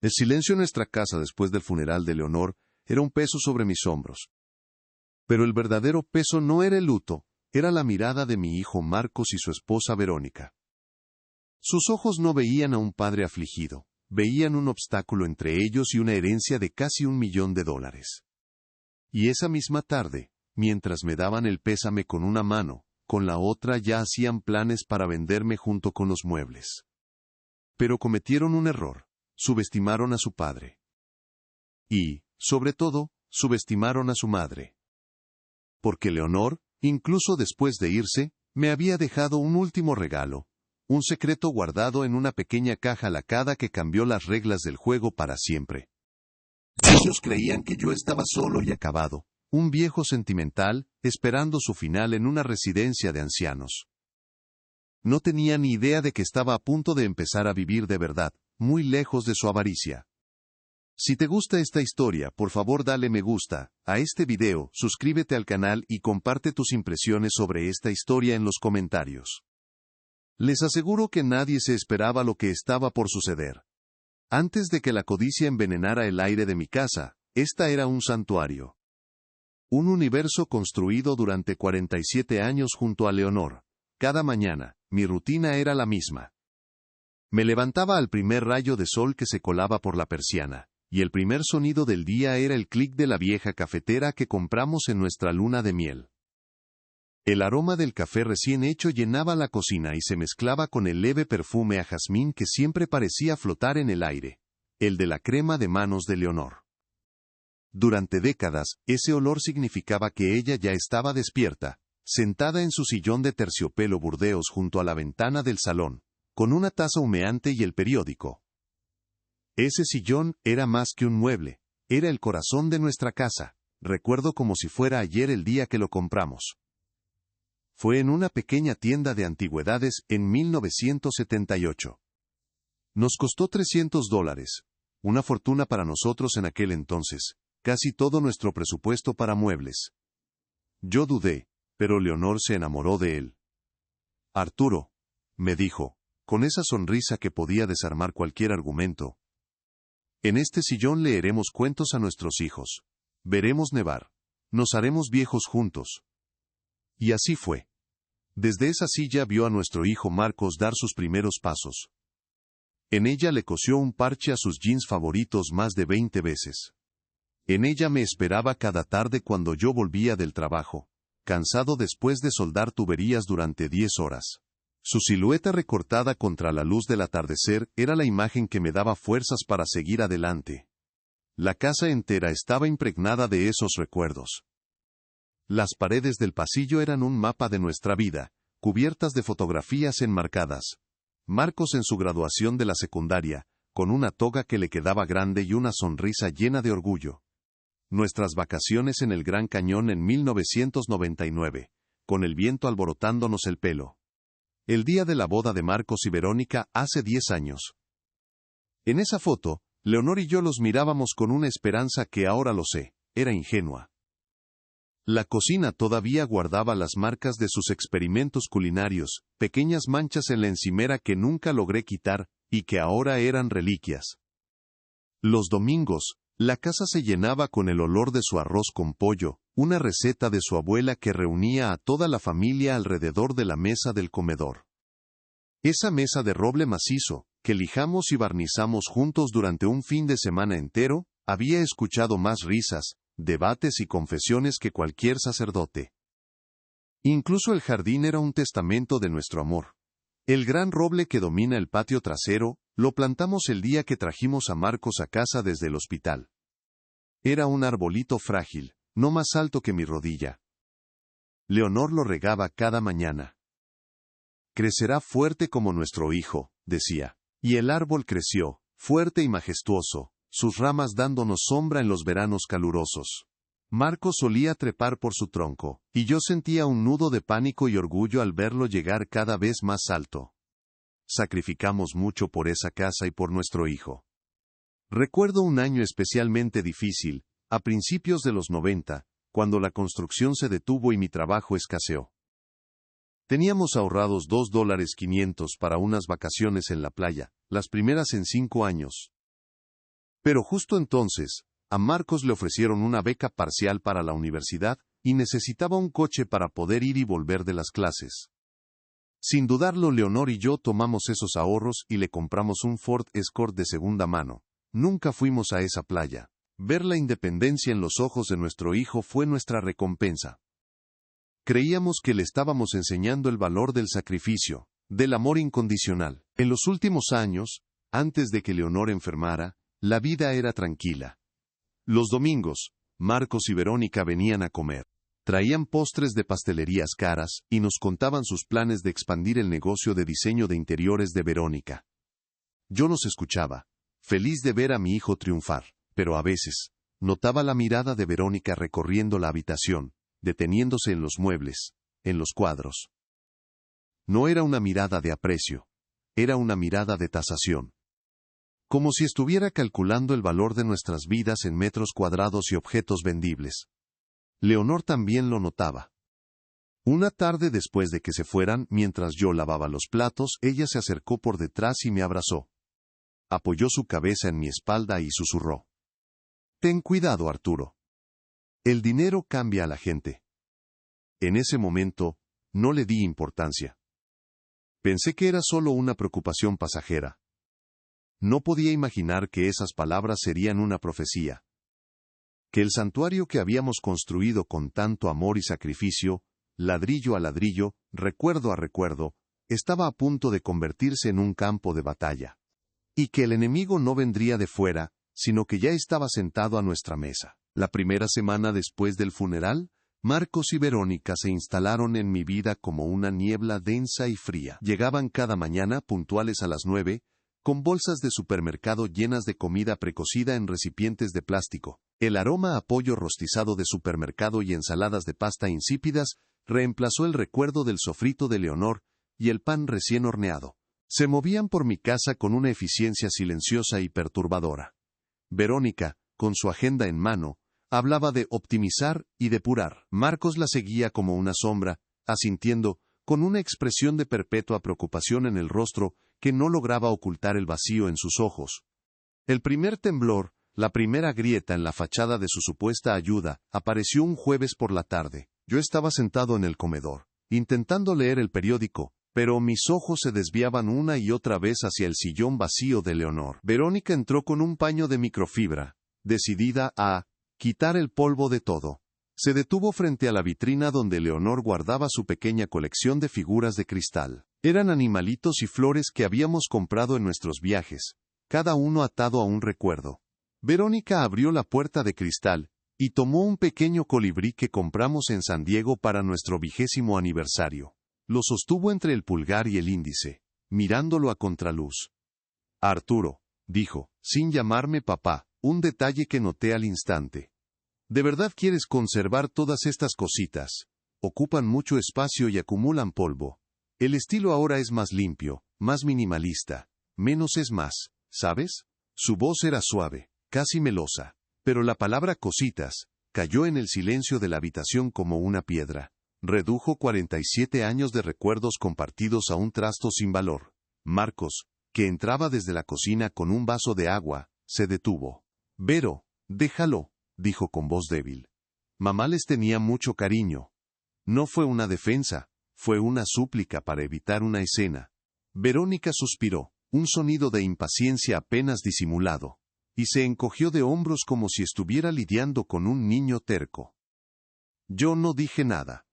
El silencio en nuestra casa después del funeral de Leonor era un peso sobre mis hombros. Pero el verdadero peso no era el luto, era la mirada de mi hijo Marcos y su esposa Verónica. Sus ojos no veían a un padre afligido, veían un obstáculo entre ellos y una herencia de casi $1.000.000. Y esa misma tarde, mientras me daban el pésame con una mano, con la otra ya hacían planes para venderme junto con los muebles. Pero cometieron un error, subestimaron a su padre. Y, sobre todo, subestimaron a su madre. Porque Leonor, incluso después de irse, me había dejado un último regalo, un secreto guardado en una pequeña caja lacada que cambió las reglas del juego para siempre. Ellos creían que yo estaba solo y acabado, un viejo sentimental, esperando su final en una residencia de ancianos. No tenía ni idea de que estaba a punto de empezar a vivir de verdad, muy lejos de su avaricia. Si te gusta esta historia, por favor dale me gusta a este video, suscríbete al canal y comparte tus impresiones sobre esta historia en los comentarios. Les aseguro que nadie se esperaba lo que estaba por suceder. Antes de que la codicia envenenara el aire de mi casa, esta era un santuario. Un universo construido durante 47 años junto a Leonor. Cada mañana, mi rutina era la misma. Me levantaba al primer rayo de sol que se colaba por la persiana, y el primer sonido del día era el clic de la vieja cafetera que compramos en nuestra luna de miel. El aroma del café recién hecho llenaba la cocina y se mezclaba con el leve perfume a jazmín que siempre parecía flotar en el aire, el de la crema de manos de Leonor. Durante décadas, ese olor significaba que ella ya estaba despierta, sentada en su sillón de terciopelo burdeos junto a la ventana del salón, con una taza humeante y el periódico. Ese sillón era más que un mueble, era el corazón de nuestra casa, recuerdo como si fuera ayer el día que lo compramos. Fue en una pequeña tienda de antigüedades en 1978. Nos costó $300, una fortuna para nosotros en aquel entonces, casi todo nuestro presupuesto para muebles. Yo dudé, pero Leonor se enamoró de él. Arturo, me dijo, con esa sonrisa que podía desarmar cualquier argumento. En este sillón leeremos cuentos a nuestros hijos. Veremos nevar. Nos haremos viejos juntos. Y así fue. Desde esa silla vio a nuestro hijo Marcos dar sus primeros pasos. En ella le cosió un parche a sus jeans favoritos más de 20 veces. En ella me esperaba cada tarde cuando yo volvía del trabajo, cansado después de soldar tuberías durante 10 horas. Su silueta recortada contra la luz del atardecer era la imagen que me daba fuerzas para seguir adelante. La casa entera estaba impregnada de esos recuerdos. Las paredes del pasillo eran un mapa de nuestra vida, cubiertas de fotografías enmarcadas. Marcos en su graduación de la secundaria, con una toga que le quedaba grande y una sonrisa llena de orgullo. Nuestras vacaciones en el Gran Cañón en 1999, con el viento alborotándonos el pelo. El día de la boda de Marcos y Verónica hace 10 años. En esa foto, Leonor y yo los mirábamos con una esperanza que ahora lo sé, era ingenua. La cocina todavía guardaba las marcas de sus experimentos culinarios, pequeñas manchas en la encimera que nunca logré quitar, y que ahora eran reliquias. Los domingos, la casa se llenaba con el olor de su arroz con pollo, una receta de su abuela que reunía a toda la familia alrededor de la mesa del comedor. Esa mesa de roble macizo, que lijamos y barnizamos juntos durante un fin de semana entero, había escuchado más risas, debates y confesiones que cualquier sacerdote. Incluso el jardín era un testamento de nuestro amor. El gran roble que domina el patio trasero, lo plantamos el día que trajimos a Marcos a casa desde el hospital. Era un arbolito frágil, no más alto que mi rodilla. Leonor lo regaba cada mañana. Crecerá fuerte como nuestro hijo, decía. Y el árbol creció, fuerte y majestuoso, sus ramas dándonos sombra en los veranos calurosos. Marcos solía trepar por su tronco, y yo sentía un nudo de pánico y orgullo al verlo llegar cada vez más alto. Sacrificamos mucho por esa casa y por nuestro hijo. Recuerdo un año especialmente difícil, a principios de los 90, cuando la construcción se detuvo y mi trabajo escaseó. Teníamos ahorrados $2.500 para unas vacaciones en la playa, las primeras en 5 años. Pero justo entonces, a Marcos le ofrecieron una beca parcial para la universidad y necesitaba un coche para poder ir y volver de las clases. Sin dudarlo, Leonor y yo tomamos esos ahorros y le compramos un Ford Escort de segunda mano. Nunca fuimos a esa playa. Ver la independencia en los ojos de nuestro hijo fue nuestra recompensa. Creíamos que le estábamos enseñando el valor del sacrificio, del amor incondicional. En los últimos años, antes de que Leonor enfermara, la vida era tranquila. Los domingos, Marcos y Verónica venían a comer. Traían postres de pastelerías caras y nos contaban sus planes de expandir el negocio de diseño de interiores de Verónica. Yo los escuchaba, feliz de ver a mi hijo triunfar, pero a veces, notaba la mirada de Verónica recorriendo la habitación, deteniéndose en los muebles, en los cuadros. No era una mirada de aprecio, era una mirada de tasación. Como si estuviera calculando el valor de nuestras vidas en metros cuadrados y objetos vendibles. Leonor también lo notaba. Una tarde después de que se fueran, mientras yo lavaba los platos, ella se acercó por detrás y me abrazó. Apoyó su cabeza en mi espalda y susurró. Ten cuidado, Arturo. El dinero cambia a la gente. En ese momento, no le di importancia. Pensé que era solo una preocupación pasajera. No podía imaginar que esas palabras serían una profecía. Que el santuario que habíamos construido con tanto amor y sacrificio, ladrillo a ladrillo, recuerdo a recuerdo, estaba a punto de convertirse en un campo de batalla. Y que el enemigo no vendría de fuera, sino que ya estaba sentado a nuestra mesa. La primera semana después del funeral, Marcos y Verónica se instalaron en mi vida como una niebla densa y fría. Llegaban cada mañana puntuales a las 9, con bolsas de supermercado llenas de comida precocida en recipientes de plástico. El aroma a pollo rostizado de supermercado y ensaladas de pasta insípidas reemplazó el recuerdo del sofrito de Leonor y el pan recién horneado. Se movían por mi casa con una eficiencia silenciosa y perturbadora. Verónica, con su agenda en mano, hablaba de optimizar y depurar. Marcos la seguía como una sombra, asintiendo, con una expresión de perpetua preocupación en el rostro que no lograba ocultar el vacío en sus ojos. El primer temblor, la primera grieta en la fachada de su supuesta ayuda, apareció un jueves por la tarde. Yo estaba sentado en el comedor, intentando leer el periódico, pero mis ojos se desviaban una y otra vez hacia el sillón vacío de Leonor. Verónica entró con un paño de microfibra, decidida a quitar el polvo de todo. Se detuvo frente a la vitrina donde Leonor guardaba su pequeña colección de figuras de cristal. Eran animalitos y flores que habíamos comprado en nuestros viajes, cada uno atado a un recuerdo. Verónica abrió la puerta de cristal y tomó un pequeño colibrí que compramos en San Diego para nuestro 20º aniversario. Lo sostuvo entre el pulgar y el índice, mirándolo a contraluz. Arturo, dijo, sin llamarme papá, un detalle que noté al instante. ¿De verdad quieres conservar todas estas cositas? Ocupan mucho espacio y acumulan polvo. El estilo ahora es más limpio, más minimalista. Menos es más, ¿sabes? Su voz era suave, casi melosa, pero la palabra cositas cayó en el silencio de la habitación como una piedra. Redujo 47 años de recuerdos compartidos a un trasto sin valor. Marcos, que entraba desde la cocina con un vaso de agua, se detuvo. Vero, déjalo, dijo con voz débil. Mamá les tenía mucho cariño. No fue una defensa, fue una súplica para evitar una escena. Verónica suspiró, un sonido de impaciencia apenas disimulado, y se encogió de hombros como si estuviera lidiando con un niño terco. Yo no dije nada.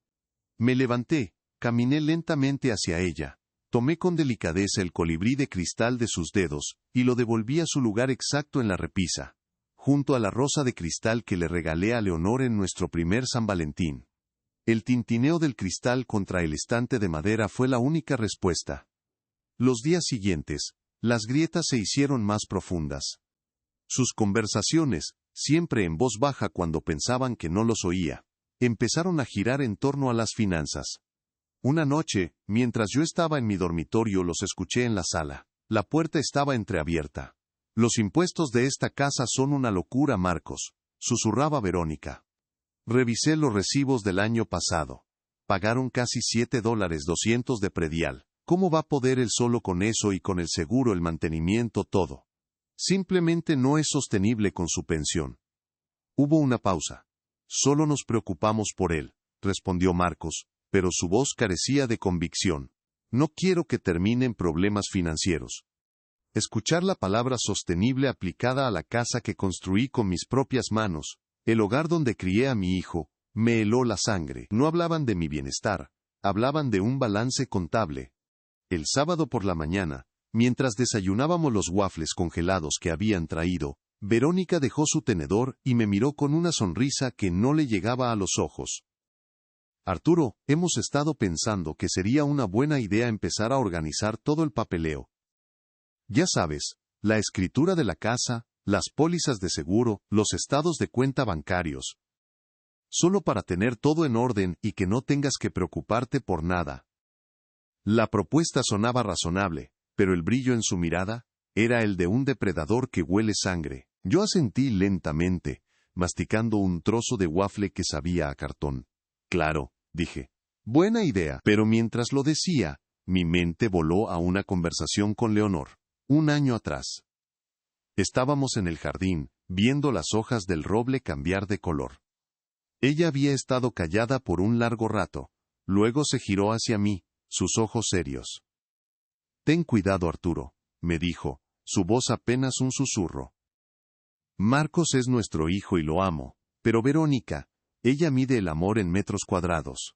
Me levanté, caminé lentamente hacia ella, tomé con delicadeza el colibrí de cristal de sus dedos, y lo devolví a su lugar exacto en la repisa, junto a la rosa de cristal que le regalé a Leonor en nuestro primer San Valentín. El tintineo del cristal contra el estante de madera fue la única respuesta. Los días siguientes, las grietas se hicieron más profundas. Sus conversaciones, siempre en voz baja cuando pensaban que no los oía, empezaron a girar en torno a las finanzas. Una noche, mientras yo estaba en mi dormitorio, los escuché en la sala. La puerta estaba entreabierta. Los impuestos de esta casa son una locura, Marcos, susurraba Verónica. Revisé los recibos del año pasado. Pagaron casi $7,200 de predial. ¿Cómo va a poder él solo con eso y con el seguro, el mantenimiento, todo? Simplemente no es sostenible con su pensión. Hubo una pausa. Solo nos preocupamos por él, respondió Marcos, pero su voz carecía de convicción. No quiero que termine en problemas financieros. Escuchar la palabra sostenible aplicada a la casa que construí con mis propias manos, el hogar donde crié a mi hijo, me heló la sangre. No hablaban de mi bienestar, hablaban de un balance contable. El sábado por la mañana, mientras desayunábamos los waffles congelados que habían traído, Verónica dejó su tenedor y me miró con una sonrisa que no le llegaba a los ojos. Arturo, hemos estado pensando que sería una buena idea empezar a organizar todo el papeleo. Ya sabes, la escritura de la casa, las pólizas de seguro, los estados de cuenta bancarios. Solo para tener todo en orden y que no tengas que preocuparte por nada. La propuesta sonaba razonable, pero el brillo en su mirada era el de un depredador que huele sangre. Yo asentí lentamente, masticando un trozo de waffle que sabía a cartón. Claro, dije. Buena idea. Pero mientras lo decía, mi mente voló a una conversación con Leonor. Un año atrás. Estábamos en el jardín, viendo las hojas del roble cambiar de color. Ella había estado callada por un largo rato. Luego se giró hacia mí, sus ojos serios. Ten cuidado, Arturo, me dijo, su voz apenas un susurro. Marcos es nuestro hijo y lo amo, pero Verónica, ella mide el amor en metros cuadrados.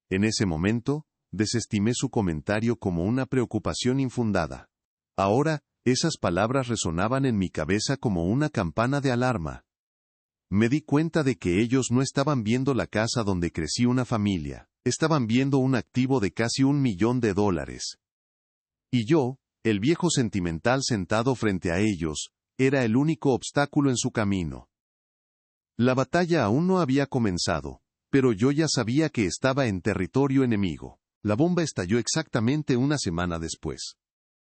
En ese momento, desestimé su comentario como una preocupación infundada. Ahora, esas palabras resonaban en mi cabeza como una campana de alarma. Me di cuenta de que ellos no estaban viendo la casa donde crecí una familia, estaban viendo un activo de casi $1.000.000. Y yo, el viejo sentimental sentado frente a ellos, era el único obstáculo en su camino. La batalla aún no había comenzado, pero yo ya sabía que estaba en territorio enemigo. La bomba estalló exactamente una semana después.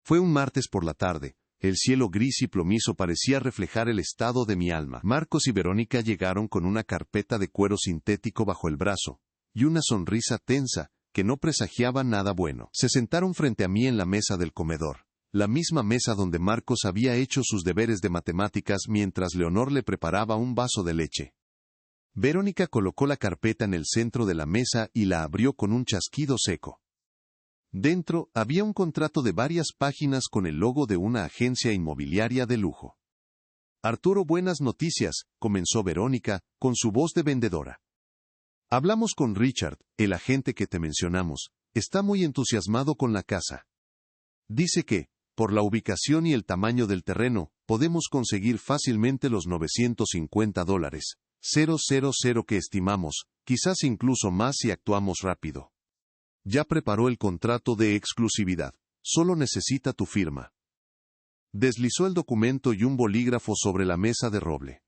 Fue un martes por la tarde. El cielo gris y plomizo parecía reflejar el estado de mi alma. Marcos y Verónica llegaron con una carpeta de cuero sintético bajo el brazo, y una sonrisa tensa, que no presagiaba nada bueno. Se sentaron frente a mí en la mesa del comedor, la misma mesa donde Marcos había hecho sus deberes de matemáticas mientras Leonor le preparaba un vaso de leche. Verónica colocó la carpeta en el centro de la mesa y la abrió con un chasquido seco. Dentro había un contrato de varias páginas con el logo de una agencia inmobiliaria de lujo. Arturo, buenas noticias, comenzó Verónica, con su voz de vendedora. Hablamos con Richard, el agente que te mencionamos. Está muy entusiasmado con la casa. Dice que, por la ubicación y el tamaño del terreno, podemos conseguir fácilmente los $950,000 que estimamos, quizás incluso más si actuamos rápido. Ya preparó el contrato de exclusividad. Solo necesita tu firma. Deslizó el documento y un bolígrafo sobre la mesa de roble.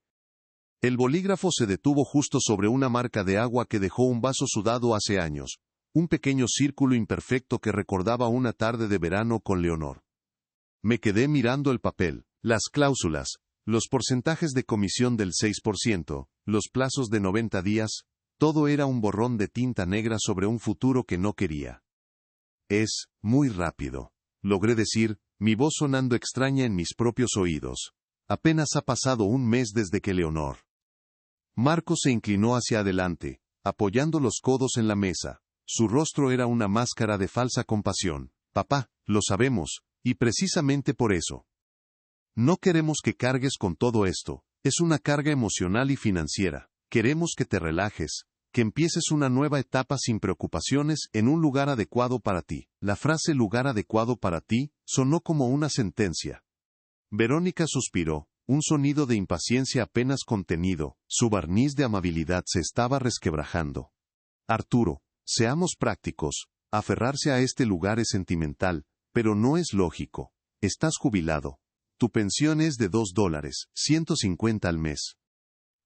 El bolígrafo se detuvo justo sobre una marca de agua que dejó un vaso sudado hace años, un pequeño círculo imperfecto que recordaba una tarde de verano con Leonor. Me quedé mirando el papel, las cláusulas, los porcentajes de comisión del 6%, los plazos de 90 días, todo era un borrón de tinta negra sobre un futuro que no quería. Es muy rápido, logré decir, mi voz sonando extraña en mis propios oídos. Apenas ha pasado un mes desde que Leonor. Marcos se inclinó hacia adelante, apoyando los codos en la mesa. Su rostro era una máscara de falsa compasión. Papá, lo sabemos, y precisamente por eso. No queremos que cargues con todo esto, es una carga emocional y financiera. Queremos que te relajes, que empieces una nueva etapa sin preocupaciones en un lugar adecuado para ti. La frase lugar adecuado para ti sonó como una sentencia. Verónica suspiró, un sonido de impaciencia apenas contenido, su barniz de amabilidad se estaba resquebrajando. Arturo, seamos prácticos, aferrarse a este lugar es sentimental, pero no es lógico. Estás jubilado. Tu pensión es de $2.150 al mes.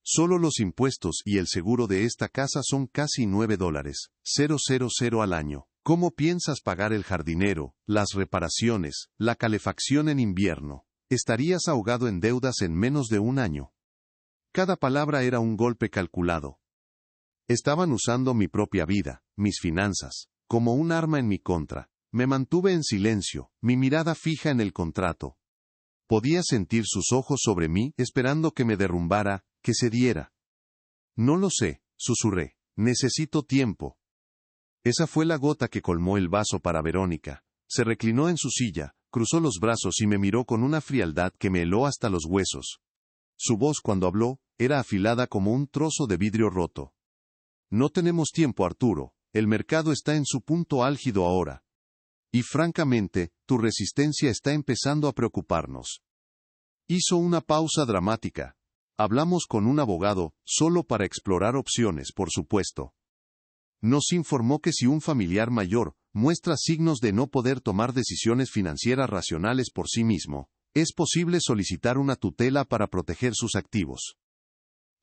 Solo los impuestos y el seguro de esta casa son casi $9.000 al año. ¿Cómo piensas pagar el jardinero, las reparaciones, la calefacción en invierno? Estarías ahogado en deudas en menos de un año. Cada palabra era un golpe calculado. Estaban usando mi propia vida, mis finanzas, como un arma en mi contra. Me mantuve en silencio, mi mirada fija en el contrato. Podía sentir sus ojos sobre mí, esperando que me derrumbara, que cediera. No lo sé, susurré. Necesito tiempo. Esa fue la gota que colmó el vaso para Verónica. Se reclinó en su silla, cruzó los brazos y me miró con una frialdad que me heló hasta los huesos. Su voz cuando habló, era afilada como un trozo de vidrio roto. No tenemos tiempo, Arturo. El mercado está en su punto álgido ahora. Y francamente, tu resistencia está empezando a preocuparnos. Hizo una pausa dramática. Hablamos con un abogado, solo para explorar opciones, por supuesto. Nos informó que si un familiar mayor muestra signos de no poder tomar decisiones financieras racionales por sí mismo, es posible solicitar una tutela para proteger sus activos.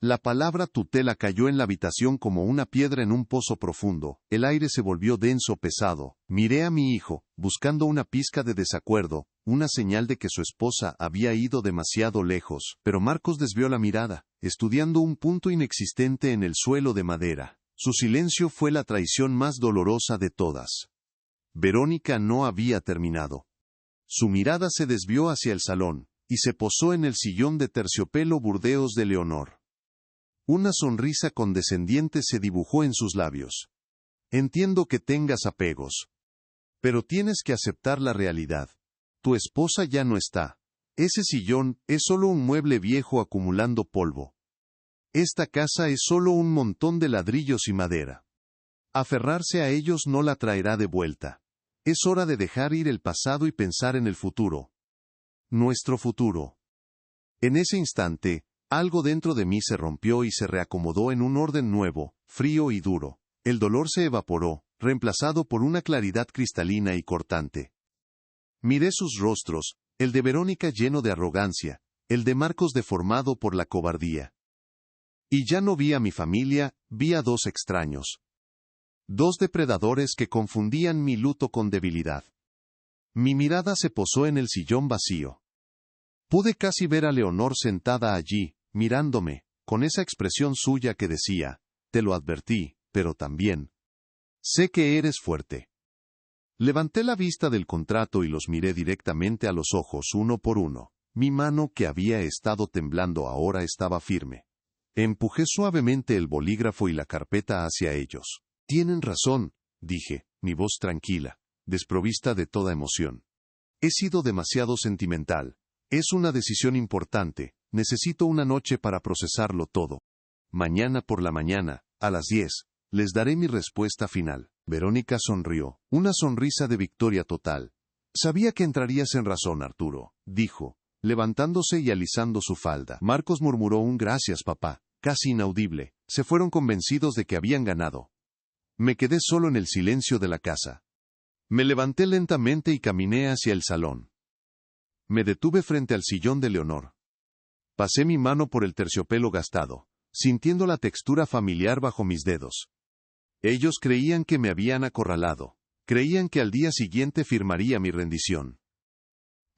La palabra tutela cayó en la habitación como una piedra en un pozo profundo. El aire se volvió denso, pesado. Miré a mi hijo, buscando una pizca de desacuerdo, una señal de que su esposa había ido demasiado lejos, pero Marcos desvió la mirada, estudiando un punto inexistente en el suelo de madera. Su silencio fue la traición más dolorosa de todas. Verónica no había terminado. Su mirada se desvió hacia el salón, y se posó en el sillón de terciopelo burdeos de Leonor. Una sonrisa condescendiente se dibujó en sus labios. Entiendo que tengas apegos. Pero tienes que aceptar la realidad. Tu esposa ya no está. Ese sillón es solo un mueble viejo acumulando polvo. Esta casa es solo un montón de ladrillos y madera. Aferrarse a ellos no la traerá de vuelta. Es hora de dejar ir el pasado y pensar en el futuro. Nuestro futuro. En ese instante, algo dentro de mí se rompió y se reacomodó en un orden nuevo, frío y duro. El dolor se evaporó, reemplazado por una claridad cristalina y cortante. Miré sus rostros, el de Verónica lleno de arrogancia, el de Marcos deformado por la cobardía. Y ya no vi a mi familia, vi a dos extraños. Dos depredadores que confundían mi luto con debilidad. Mi mirada se posó en el sillón vacío. Pude casi ver a Leonor sentada allí, mirándome, con esa expresión suya que decía, te lo advertí, pero también. Sé que eres fuerte. Levanté la vista del contrato y los miré directamente a los ojos uno por uno. Mi mano que había estado temblando ahora estaba firme. Empujé suavemente el bolígrafo y la carpeta hacia ellos. Tienen razón, dije, mi voz tranquila, desprovista de toda emoción. He sido demasiado sentimental. Es una decisión importante, necesito una noche para procesarlo todo. Mañana por la mañana, a las 10, les daré mi respuesta final. Verónica sonrió, una sonrisa de victoria total. Sabía que entrarías en razón, Arturo, dijo, levantándose y alisando su falda. Marcos murmuró un gracias, papá, casi inaudible. Se fueron convencidos de que habían ganado. Me quedé solo en el silencio de la casa. Me levanté lentamente y caminé hacia el salón. Me detuve frente al sillón de Leonor. Pasé mi mano por el terciopelo gastado, sintiendo la textura familiar bajo mis dedos. Ellos creían que me habían acorralado, creían que al día siguiente firmaría mi rendición.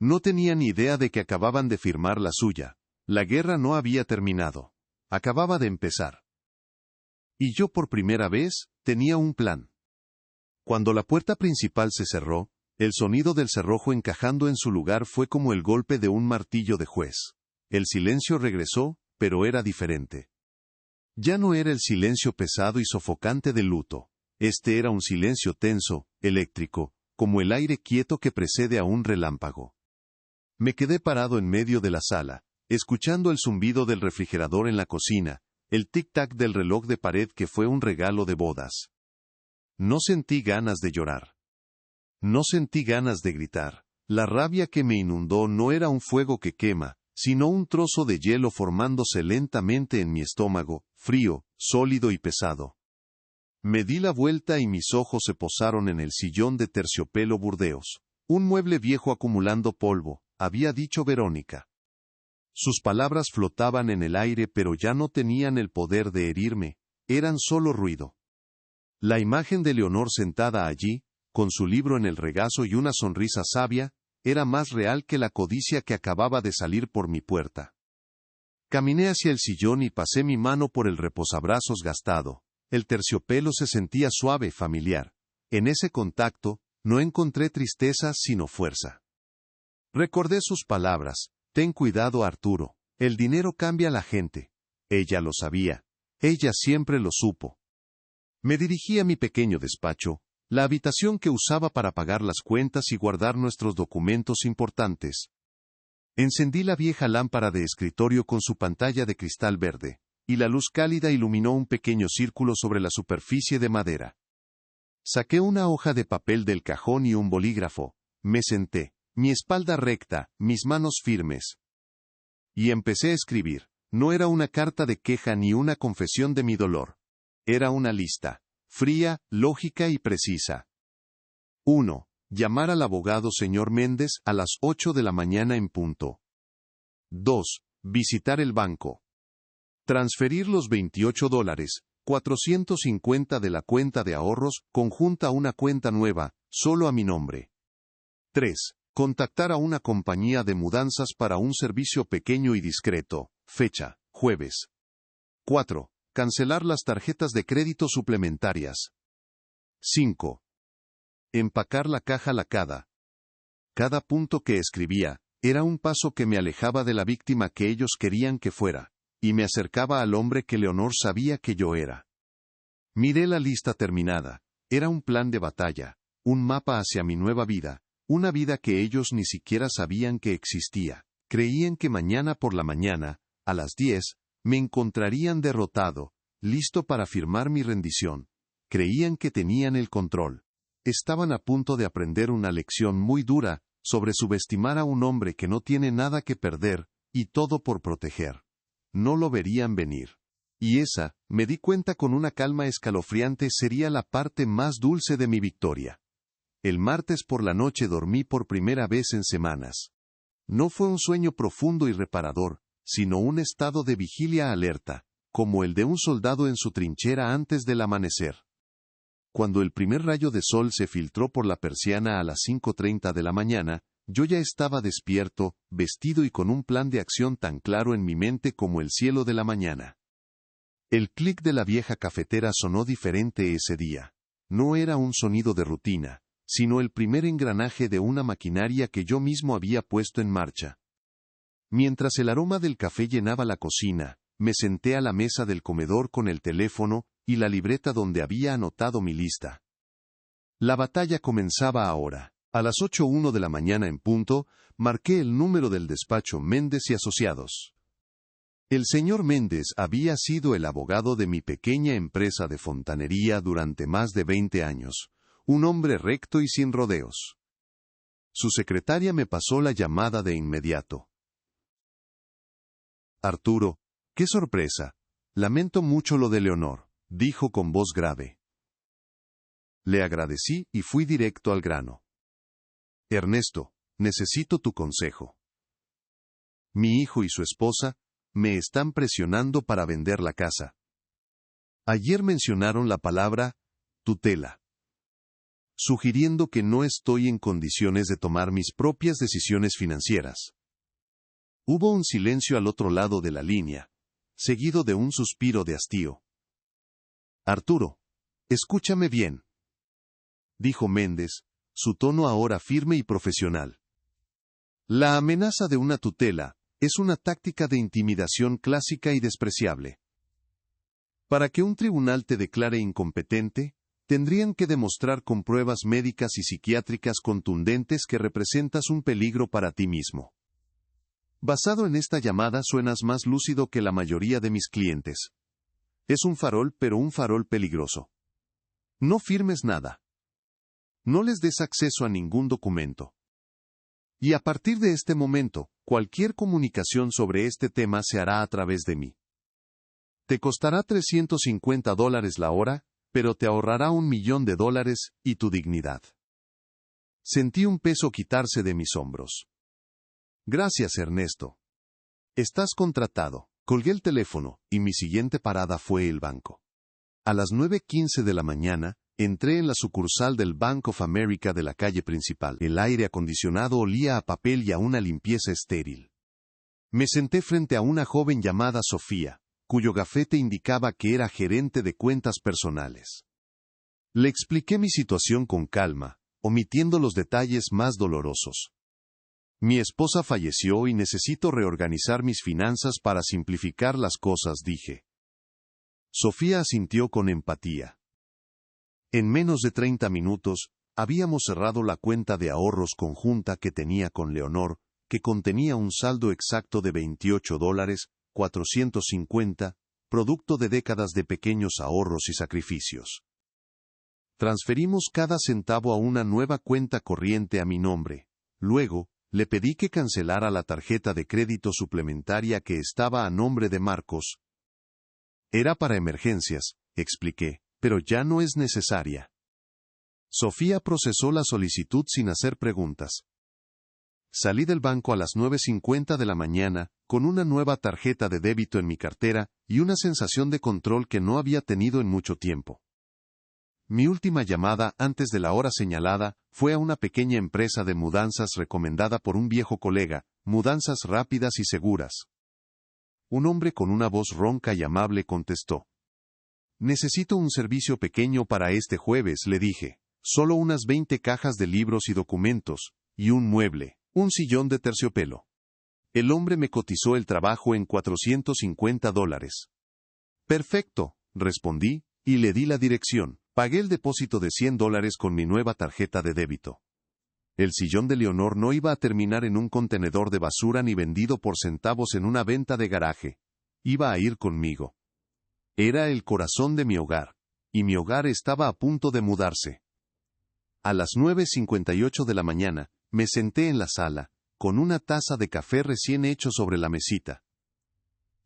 No tenían idea de que acababan de firmar la suya. La guerra no había terminado. Acababa de empezar. Y yo por primera vez, tenía un plan. Cuando la puerta principal se cerró, el sonido del cerrojo encajando en su lugar fue como el golpe de un martillo de juez. El silencio regresó, pero era diferente. Ya no era el silencio pesado y sofocante del luto. Este era un silencio tenso, eléctrico, como el aire quieto que precede a un relámpago. Me quedé parado en medio de la sala, escuchando el zumbido del refrigerador en la cocina, el tic-tac del reloj de pared que fue un regalo de bodas. No sentí ganas de llorar. No sentí ganas de gritar. La rabia que me inundó no era un fuego que quema, sino un trozo de hielo formándose lentamente en mi estómago, frío, sólido y pesado. Me di la vuelta y mis ojos se posaron en el sillón de terciopelo burdeos. Un mueble viejo acumulando polvo, había dicho Verónica. Sus palabras flotaban en el aire pero ya no tenían el poder de herirme, eran solo ruido. La imagen de Leonor sentada allí, con su libro en el regazo y una sonrisa sabia, era más real que la codicia que acababa de salir por mi puerta. Caminé hacia el sillón y pasé mi mano por el reposabrazos gastado. El terciopelo se sentía suave, familiar. En ese contacto, no encontré tristeza sino fuerza. Recordé sus palabras, Ten cuidado, Arturo. El dinero cambia a la gente. Ella lo sabía. Ella siempre lo supo. Me dirigí a mi pequeño despacho, la habitación que usaba para pagar las cuentas y guardar nuestros documentos importantes. Encendí la vieja lámpara de escritorio con su pantalla de cristal verde, y la luz cálida iluminó un pequeño círculo sobre la superficie de madera. Saqué una hoja de papel del cajón y un bolígrafo. Me senté, mi espalda recta, mis manos firmes. Y empecé a escribir. No era una carta de queja ni una confesión de mi dolor. Era una lista, fría, lógica y precisa. 1. Llamar al abogado señor Méndez a las 8 de la mañana en punto. 2. Visitar el banco. Transferir los $28,450 de la cuenta de ahorros conjunta a una cuenta nueva, solo a mi nombre. 3. Contactar a una compañía de mudanzas para un servicio pequeño y discreto. Fecha, jueves. 4. Cancelar las tarjetas de crédito suplementarias. 5. Empacar la caja lacada. Cada punto que escribía era un paso que me alejaba de la víctima que ellos querían que fuera, y me acercaba al hombre que Leonor sabía que yo era. Miré la lista terminada. Era un plan de batalla, un mapa hacia mi nueva vida, una vida que ellos ni siquiera sabían que existía. Creían que mañana por la mañana, a las 10, me encontrarían derrotado, listo para firmar mi rendición. Creían que tenían el control. Estaban a punto de aprender una lección muy dura sobre subestimar a un hombre que no tiene nada que perder, y todo por proteger. No lo verían venir. Y esa, me di cuenta con una calma escalofriante, sería la parte más dulce de mi victoria. El martes por la noche dormí por primera vez en semanas. No fue un sueño profundo y reparador, sino un estado de vigilia alerta, como el de un soldado en su trinchera antes del amanecer. Cuando el primer rayo de sol se filtró por la persiana a las 5:30 de la mañana, yo ya estaba despierto, vestido y con un plan de acción tan claro en mi mente como el cielo de la mañana. El clic de la vieja cafetera sonó diferente ese día. No era un sonido de rutina, sino el primer engranaje de una maquinaria que yo mismo había puesto en marcha. Mientras el aroma del café llenaba la cocina, me senté a la mesa del comedor con el teléfono y la libreta donde había anotado mi lista. La batalla comenzaba ahora. A las 8:01 de la mañana en punto, marqué el número del despacho Méndez y Asociados. El señor Méndez había sido el abogado de mi pequeña empresa de fontanería durante más de 20 años, un hombre recto y sin rodeos. Su secretaria me pasó la llamada de inmediato. Arturo, qué sorpresa. Lamento mucho lo de Leonor, dijo con voz grave. Le agradecí y fui directo al grano. Ernesto, necesito tu consejo. Mi hijo y su esposa me están presionando para vender la casa. Ayer mencionaron la palabra tutela, sugiriendo que no estoy en condiciones de tomar mis propias decisiones financieras. Hubo un silencio al otro lado de la línea, seguido de un suspiro de hastío. Arturo, escúchame bien, dijo Méndez, su tono ahora firme y profesional. La amenaza de una tutela es una táctica de intimidación clásica y despreciable. Para que un tribunal te declare incompetente, tendrían que demostrar con pruebas médicas y psiquiátricas contundentes que representas un peligro para ti mismo. Basado en esta llamada suenas más lúcido que la mayoría de mis clientes. Es un farol, pero un farol peligroso. No firmes nada. No les des acceso a ningún documento. Y a partir de este momento, cualquier comunicación sobre este tema se hará a través de mí. Te costará $350 la hora, pero te ahorrará $1.000.000 y tu dignidad. Sentí un peso quitarse de mis hombros. Gracias, Ernesto. Estás contratado. Colgué el teléfono, y mi siguiente parada fue el banco. A las 9:15 de la mañana, entré en la sucursal del Bank of America de la calle principal. El aire acondicionado olía a papel y a una limpieza estéril. Me senté frente a una joven llamada Sofía, cuyo gafete indicaba que era gerente de cuentas personales. Le expliqué mi situación con calma, omitiendo los detalles más dolorosos. Mi esposa falleció y necesito reorganizar mis finanzas para simplificar las cosas, dije. Sofía asintió con empatía. En menos de 30 minutos, habíamos cerrado la cuenta de ahorros conjunta que tenía con Leonor, que contenía un saldo exacto de $28,450, producto de décadas de pequeños ahorros y sacrificios. Transferimos cada centavo a una nueva cuenta corriente a mi nombre. Luego, le pedí que cancelara la tarjeta de crédito suplementaria que estaba a nombre de Marcos. Era para emergencias, expliqué, pero ya no es necesaria. Sofía procesó la solicitud sin hacer preguntas. Salí del banco a las 9:50 de la mañana, con una nueva tarjeta de débito en mi cartera y una sensación de control que no había tenido en mucho tiempo. Mi última llamada antes de la hora señalada fue a una pequeña empresa de mudanzas recomendada por un viejo colega, Mudanzas Rápidas y Seguras. Un hombre con una voz ronca y amable contestó. Necesito un servicio pequeño para este jueves, le dije. Solo unas 20 cajas de libros y documentos, y un mueble, un sillón de terciopelo. El hombre me cotizó el trabajo en $450. Perfecto, respondí, y le di la dirección. Pagué el depósito de $100 con mi nueva tarjeta de débito. El sillón de Leonor no iba a terminar en un contenedor de basura ni vendido por centavos en una venta de garaje. Iba a ir conmigo. Era el corazón de mi hogar, y mi hogar estaba a punto de mudarse. A las 9:58 de la mañana, me senté en la sala, con una taza de café recién hecho sobre la mesita.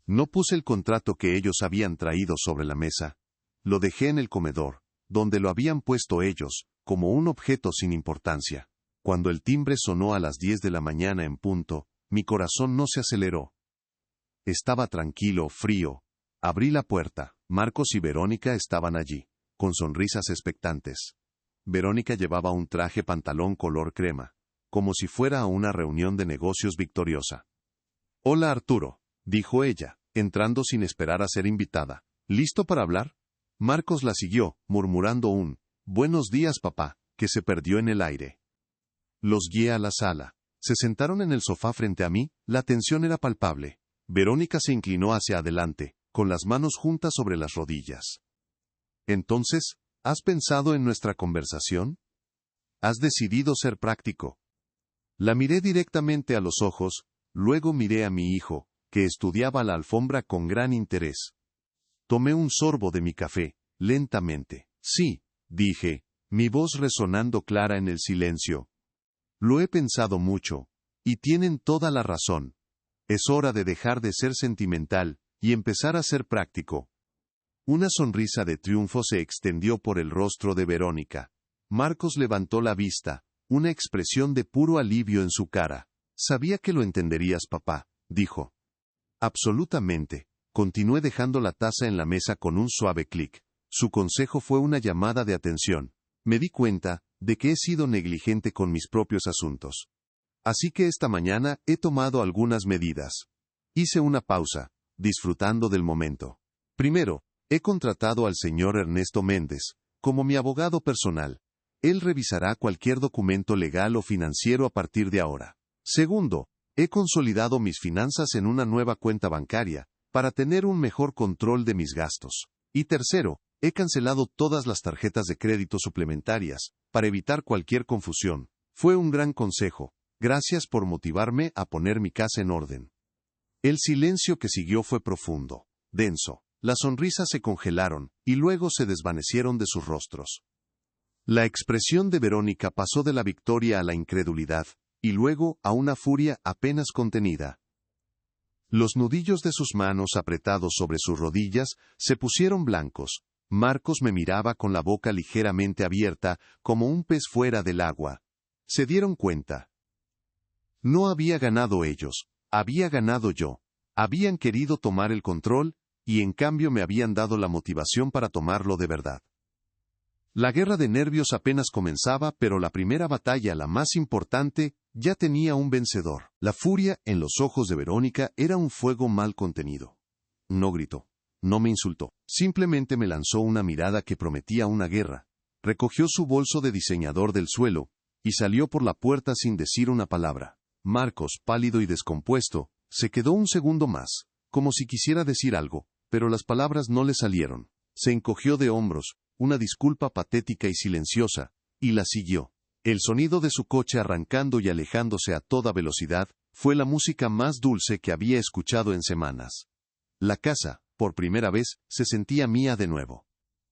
No puse el contrato que ellos habían traído sobre la mesa. Lo dejé en el comedor, donde lo habían puesto ellos, como un objeto sin importancia. Cuando el timbre sonó a las 10 de la mañana en punto, mi corazón no se aceleró. Estaba tranquilo, frío. Abrí la puerta. Marcos y Verónica estaban allí, con sonrisas expectantes. Verónica llevaba un traje pantalón color crema, como si fuera a una reunión de negocios victoriosa. «Hola, Arturo», dijo ella, entrando sin esperar a ser invitada. «¿Listo para hablar?» Marcos la siguió, murmurando un «Buenos días, papá», que se perdió en el aire. Los guié a la sala. Se sentaron en el sofá frente a mí, la tensión era palpable. Verónica se inclinó hacia adelante, con las manos juntas sobre las rodillas. «Entonces, ¿has pensado en nuestra conversación? ¿Has decidido ser práctico?» La miré directamente a los ojos, luego miré a mi hijo, que estudiaba la alfombra con gran interés. Tomé un sorbo de mi café, lentamente. «Sí», dije, mi voz resonando clara en el silencio. «Lo he pensado mucho, y tienen toda la razón. Es hora de dejar de ser sentimental, y empezar a ser práctico». Una sonrisa de triunfo se extendió por el rostro de Verónica. Marcos levantó la vista, una expresión de puro alivio en su cara. «Sabía que lo entenderías, papá», dijo. «Absolutamente». Continué dejando la taza en la mesa con un suave clic. Su consejo fue una llamada de atención. Me di cuenta de que he sido negligente con mis propios asuntos. Así que esta mañana he tomado algunas medidas. Hice una pausa, disfrutando del momento. Primero, he contratado al señor Ernesto Méndez, como mi abogado personal. Él revisará cualquier documento legal o financiero a partir de ahora. Segundo, he consolidado mis finanzas en una nueva cuenta bancaria, para tener un mejor control de mis gastos. Y tercero, he cancelado todas las tarjetas de crédito suplementarias, para evitar cualquier confusión. Fue un gran consejo. Gracias por motivarme a poner mi casa en orden. El silencio que siguió fue profundo, denso. Las sonrisas se congelaron, y luego se desvanecieron de sus rostros. La expresión de Verónica pasó de la victoria a la incredulidad, y luego a una furia apenas contenida. Los nudillos de sus manos apretados sobre sus rodillas se pusieron blancos. Marcos me miraba con la boca ligeramente abierta, como un pez fuera del agua. Se dieron cuenta. No había ganado ellos, había ganado yo. Habían querido tomar el control, y en cambio me habían dado la motivación para tomarlo de verdad. La guerra de nervios apenas comenzaba, pero la primera batalla, la más importante, ya tenía un vencedor. La furia en los ojos de Verónica era un fuego mal contenido. No gritó, no me insultó, simplemente me lanzó una mirada que prometía una guerra. Recogió su bolso de diseñador del suelo, y salió por la puerta sin decir una palabra. Marcos, pálido y descompuesto, se quedó un segundo más, como si quisiera decir algo, pero las palabras no le salieron. Se encogió de hombros, una disculpa patética y silenciosa, y la siguió. El sonido de su coche arrancando y alejándose a toda velocidad fue la música más dulce que había escuchado en semanas. La casa, por primera vez, se sentía mía de nuevo.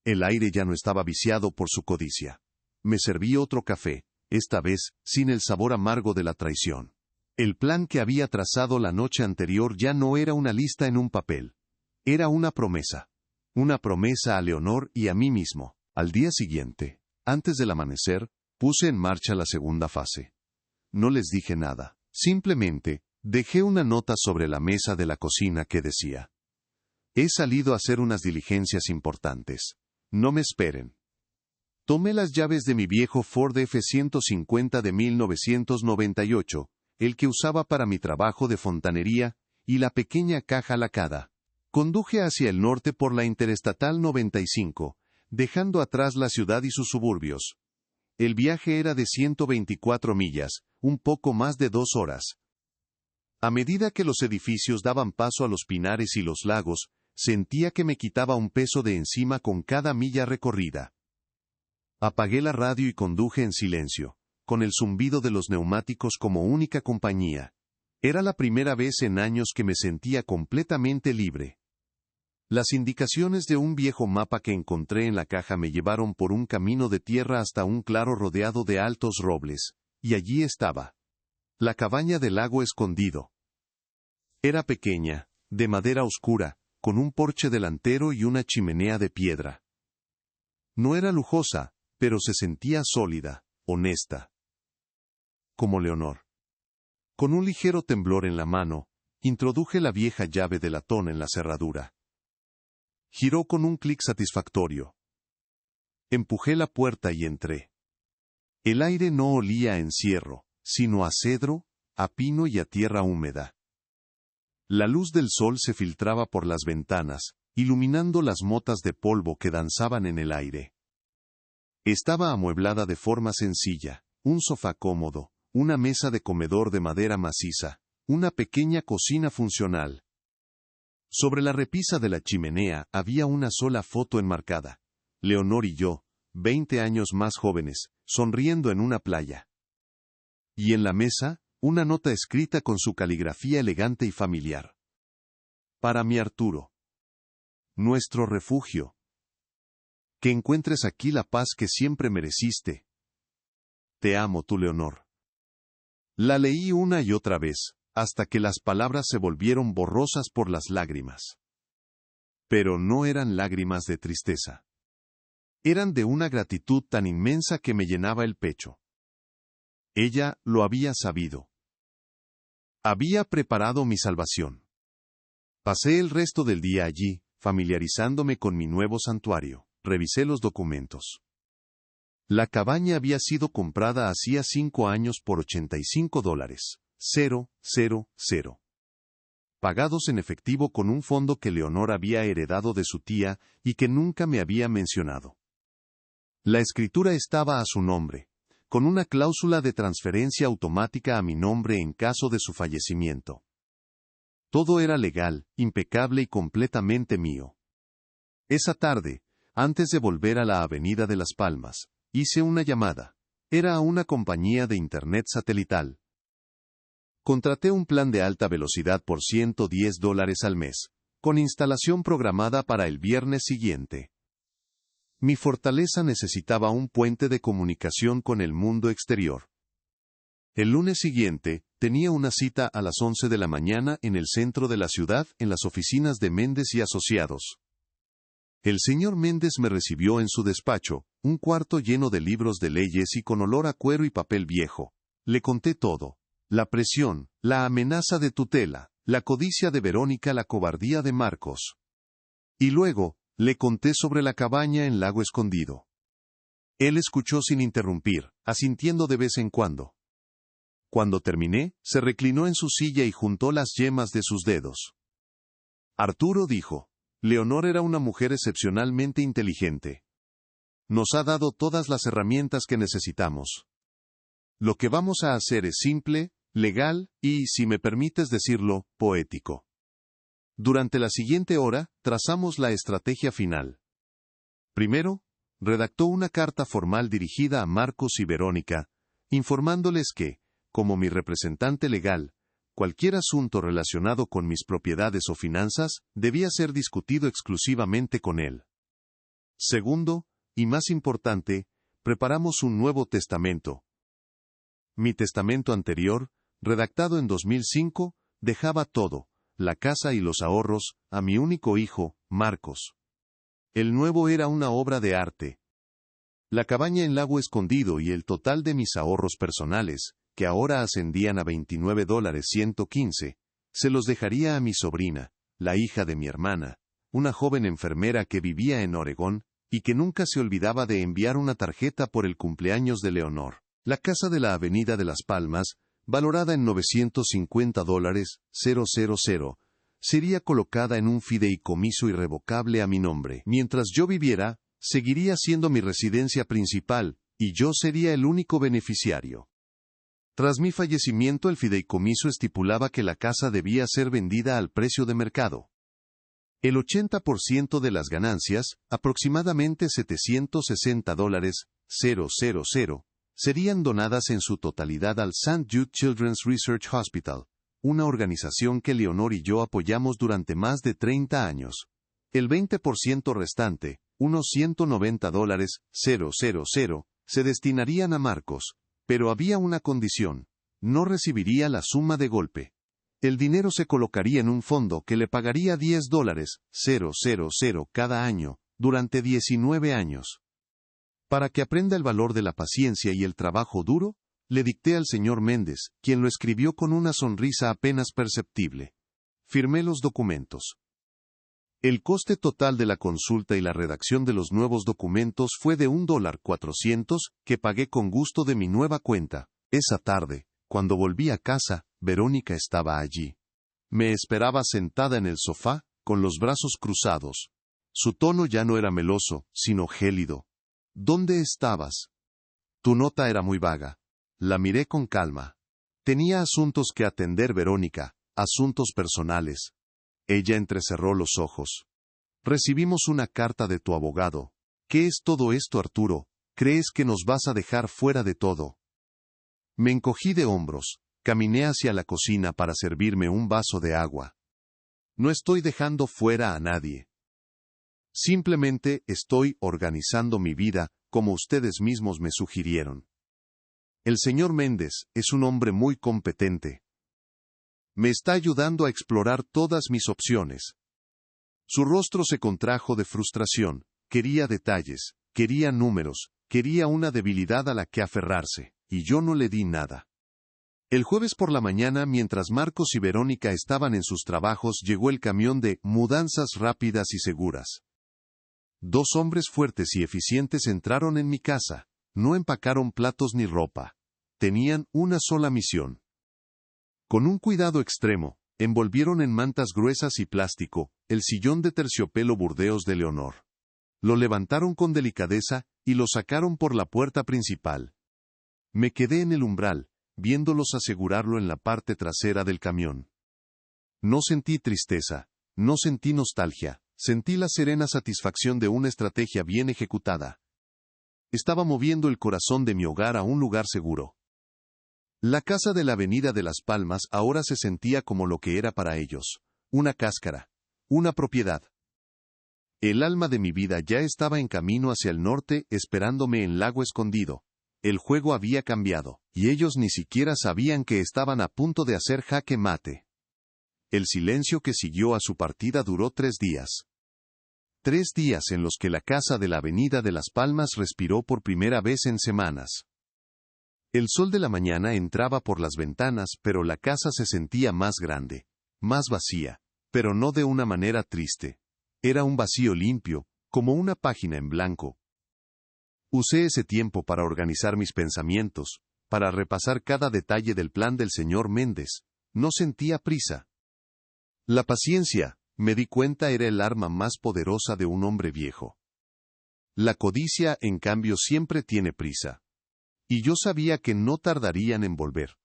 El aire ya no estaba viciado por su codicia. Me serví otro café, esta vez sin el sabor amargo de la traición. El plan que había trazado la noche anterior ya no era una lista en un papel. Era una promesa. Una promesa a Leonor y a mí mismo. Al día siguiente, antes del amanecer, puse en marcha la segunda fase. No les dije nada. Simplemente, dejé una nota sobre la mesa de la cocina que decía: he salido a hacer unas diligencias importantes. No me esperen. Tomé las llaves de mi viejo Ford F-150 de 1998, el que usaba para mi trabajo de fontanería, y la pequeña caja lacada. Conduje hacia el norte por la Interestatal 95, dejando atrás la ciudad y sus suburbios. El viaje era de 124 millas, un poco más de 2 horas. A medida que los edificios daban paso a los pinares y los lagos, sentía que me quitaba un peso de encima con cada milla recorrida. Apagué la radio y conduje en silencio, con el zumbido de los neumáticos como única compañía. Era la primera vez en años que me sentía completamente libre. Las indicaciones de un viejo mapa que encontré en la caja me llevaron por un camino de tierra hasta un claro rodeado de altos robles, y allí estaba. La cabaña del lago escondido. Era pequeña, de madera oscura, con un porche delantero y una chimenea de piedra. No era lujosa, pero se sentía sólida, honesta. Como Leonor. Con un ligero temblor en la mano, introduje la vieja llave de latón en la cerradura. Giró con un clic satisfactorio. Empujé la puerta y entré. El aire no olía a encierro, sino a cedro, a pino y a tierra húmeda. La luz del sol se filtraba por las ventanas, iluminando las motas de polvo que danzaban en el aire. Estaba amueblada de forma sencilla, un sofá cómodo, una mesa de comedor de madera maciza, una pequeña cocina funcional. Sobre la repisa de la chimenea había una sola foto enmarcada. Leonor y yo, 20 años más jóvenes, sonriendo en una playa. Y en la mesa, una nota escrita con su caligrafía elegante y familiar. Para mi Arturo. Nuestro refugio. Que encuentres aquí la paz que siempre mereciste. Te amo, tu Leonor. La leí una y otra vez, hasta que las palabras se volvieron borrosas por las lágrimas. Pero no eran lágrimas de tristeza. Eran de una gratitud tan inmensa que me llenaba el pecho. Ella lo había sabido. Había preparado mi salvación. Pasé el resto del día allí, familiarizándome con mi nuevo santuario. Revisé los documentos. La cabaña había sido comprada hacía 5 años por $85. 000. Pagados en efectivo con un fondo que Leonor había heredado de su tía y que nunca me había mencionado. La escritura estaba a su nombre, con una cláusula de transferencia automática a mi nombre en caso de su fallecimiento. Todo era legal, impecable y completamente mío. Esa tarde, antes de volver a la Avenida de las Palmas, hice una llamada. Era a una compañía de internet satelital. Contraté un plan de alta velocidad por $110 al mes, con instalación programada para el viernes siguiente. Mi fortaleza necesitaba un puente de comunicación con el mundo exterior. El lunes siguiente, tenía una cita a las 11 de la mañana en el centro de la ciudad, en las oficinas de Méndez y Asociados. El señor Méndez me recibió en su despacho, un cuarto lleno de libros de leyes y con olor a cuero y papel viejo. Le conté todo. La presión, la amenaza de tutela, la codicia de Verónica, la cobardía de Marcos. Y luego, le conté sobre la cabaña en Lago Escondido. Él escuchó sin interrumpir, asintiendo de vez en cuando. Cuando terminé, se reclinó en su silla y juntó las yemas de sus dedos. Arturo dijo, Leonor era una mujer excepcionalmente inteligente. Nos ha dado todas las herramientas que necesitamos. Lo que vamos a hacer es simple, legal y, si me permites decirlo, poético. Durante la siguiente hora, trazamos la estrategia final. Primero, redactó una carta formal dirigida a Marcos y Verónica, informándoles que, como mi representante legal, cualquier asunto relacionado con mis propiedades o finanzas debía ser discutido exclusivamente con él. Segundo, y más importante, preparamos un nuevo testamento. Mi testamento anterior, redactado en 2005, dejaba todo, la casa y los ahorros, a mi único hijo, Marcos. El nuevo era una obra de arte. La cabaña en Lago Escondido y el total de mis ahorros personales, que ahora ascendían a $29,115, se los dejaría a mi sobrina, la hija de mi hermana, una joven enfermera que vivía en Oregón, y que nunca se olvidaba de enviar una tarjeta por el cumpleaños de Leonor. La casa de la Avenida de las Palmas, valorada en $950,000, sería colocada en un fideicomiso irrevocable a mi nombre. Mientras yo viviera, seguiría siendo mi residencia principal, y yo sería el único beneficiario. Tras mi fallecimiento, el fideicomiso estipulaba que la casa debía ser vendida al precio de mercado. El 80% de las ganancias, aproximadamente $760,000, serían donadas en su totalidad al St. Jude Children's Research Hospital, una organización que Leonor y yo apoyamos durante más de 30 años. El 20% restante, unos $190,000, se destinarían a Marcos, pero había una condición: no recibiría la suma de golpe. El dinero se colocaría en un fondo que le pagaría $10,000 cada año, durante 19 años. Para que aprenda el valor de la paciencia y el trabajo duro, le dicté al señor Méndez, quien lo escribió con una sonrisa apenas perceptible. Firmé los documentos. El coste total de la consulta y la redacción de los nuevos documentos fue de $1,400, que pagué con gusto de mi nueva cuenta. Esa tarde, cuando volví a casa, Verónica estaba allí. Me esperaba sentada en el sofá, con los brazos cruzados. Su tono ya no era meloso, sino gélido. ¿Dónde estabas? Tu nota era muy vaga. La miré con calma. Tenía asuntos que atender, Verónica, asuntos personales. Ella entrecerró los ojos. Recibimos una carta de tu abogado. ¿Qué es todo esto, Arturo? ¿Crees que nos vas a dejar fuera de todo? Me encogí de hombros. Caminé hacia la cocina para servirme un vaso de agua. No estoy dejando fuera a nadie. Simplemente estoy organizando mi vida, como ustedes mismos me sugirieron. El señor Méndez es un hombre muy competente. Me está ayudando a explorar todas mis opciones. Su rostro se contrajo de frustración. Quería detalles, quería números, quería una debilidad a la que aferrarse, y yo no le di nada. El jueves por la mañana, mientras Marcos y Verónica estaban en sus trabajos, llegó el camión de mudanzas rápidas y seguras. 2 hombres fuertes y eficientes entraron en mi casa. No empacaron platos ni ropa. Tenían una sola misión. Con un cuidado extremo, envolvieron en mantas gruesas y plástico el sillón de terciopelo Burdeos de Leonor. Lo levantaron con delicadeza y lo sacaron por la puerta principal. Me quedé en el umbral, viéndolos asegurarlo en la parte trasera del camión. No sentí tristeza, no sentí nostalgia, sentí la serena satisfacción de una estrategia bien ejecutada. Estaba moviendo el corazón de mi hogar a un lugar seguro. La casa de la Avenida de las Palmas ahora se sentía como lo que era para ellos: una cáscara, una propiedad. El alma de mi vida ya estaba en camino hacia el norte, esperándome en Lago Escondido. El juego había cambiado, y ellos ni siquiera sabían que estaban a punto de hacer jaque mate. El silencio que siguió a su partida duró 3 días. 3 días en los que la casa de la Avenida de las Palmas respiró por primera vez en semanas. El sol de la mañana entraba por las ventanas, pero la casa se sentía más grande, más vacía, pero no de una manera triste. Era un vacío limpio, como una página en blanco. Usé ese tiempo para organizar mis pensamientos, para repasar cada detalle del plan del señor Méndez. No sentía prisa. La paciencia, me di cuenta, era el arma más poderosa de un hombre viejo. La codicia, en cambio, siempre tiene prisa. Y yo sabía que no tardarían en volver.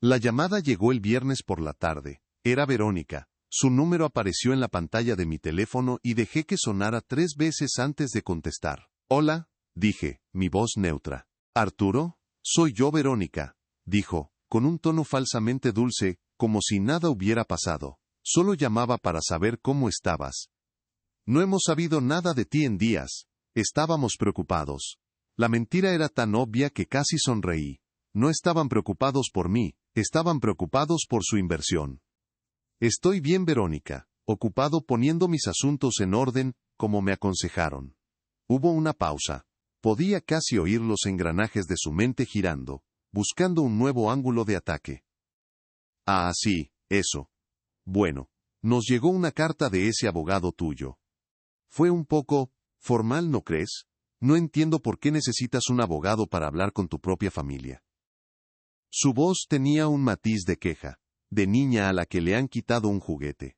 La llamada llegó el viernes por la tarde. Era Verónica. Su número apareció en la pantalla de mi teléfono y dejé que sonara 3 veces antes de contestar. Hola, dije, mi voz neutra. ¿Arturo? Soy yo, Verónica, dijo, con un tono falsamente dulce, como si nada hubiera pasado. Solo llamaba para saber cómo estabas. No hemos sabido nada de ti en días. Estábamos preocupados. La mentira era tan obvia que casi sonreí. No estaban preocupados por mí, estaban preocupados por su inversión. Estoy bien, Verónica, ocupado poniendo mis asuntos en orden, como me aconsejaron. Hubo una pausa. Podía casi oír los engranajes de su mente girando, buscando un nuevo ángulo de ataque. Ah, sí, eso. Bueno, nos llegó una carta de ese abogado tuyo. Fue un poco formal, ¿no crees? No entiendo por qué necesitas un abogado para hablar con tu propia familia. Su voz tenía un matiz de queja, de niña a la que le han quitado un juguete.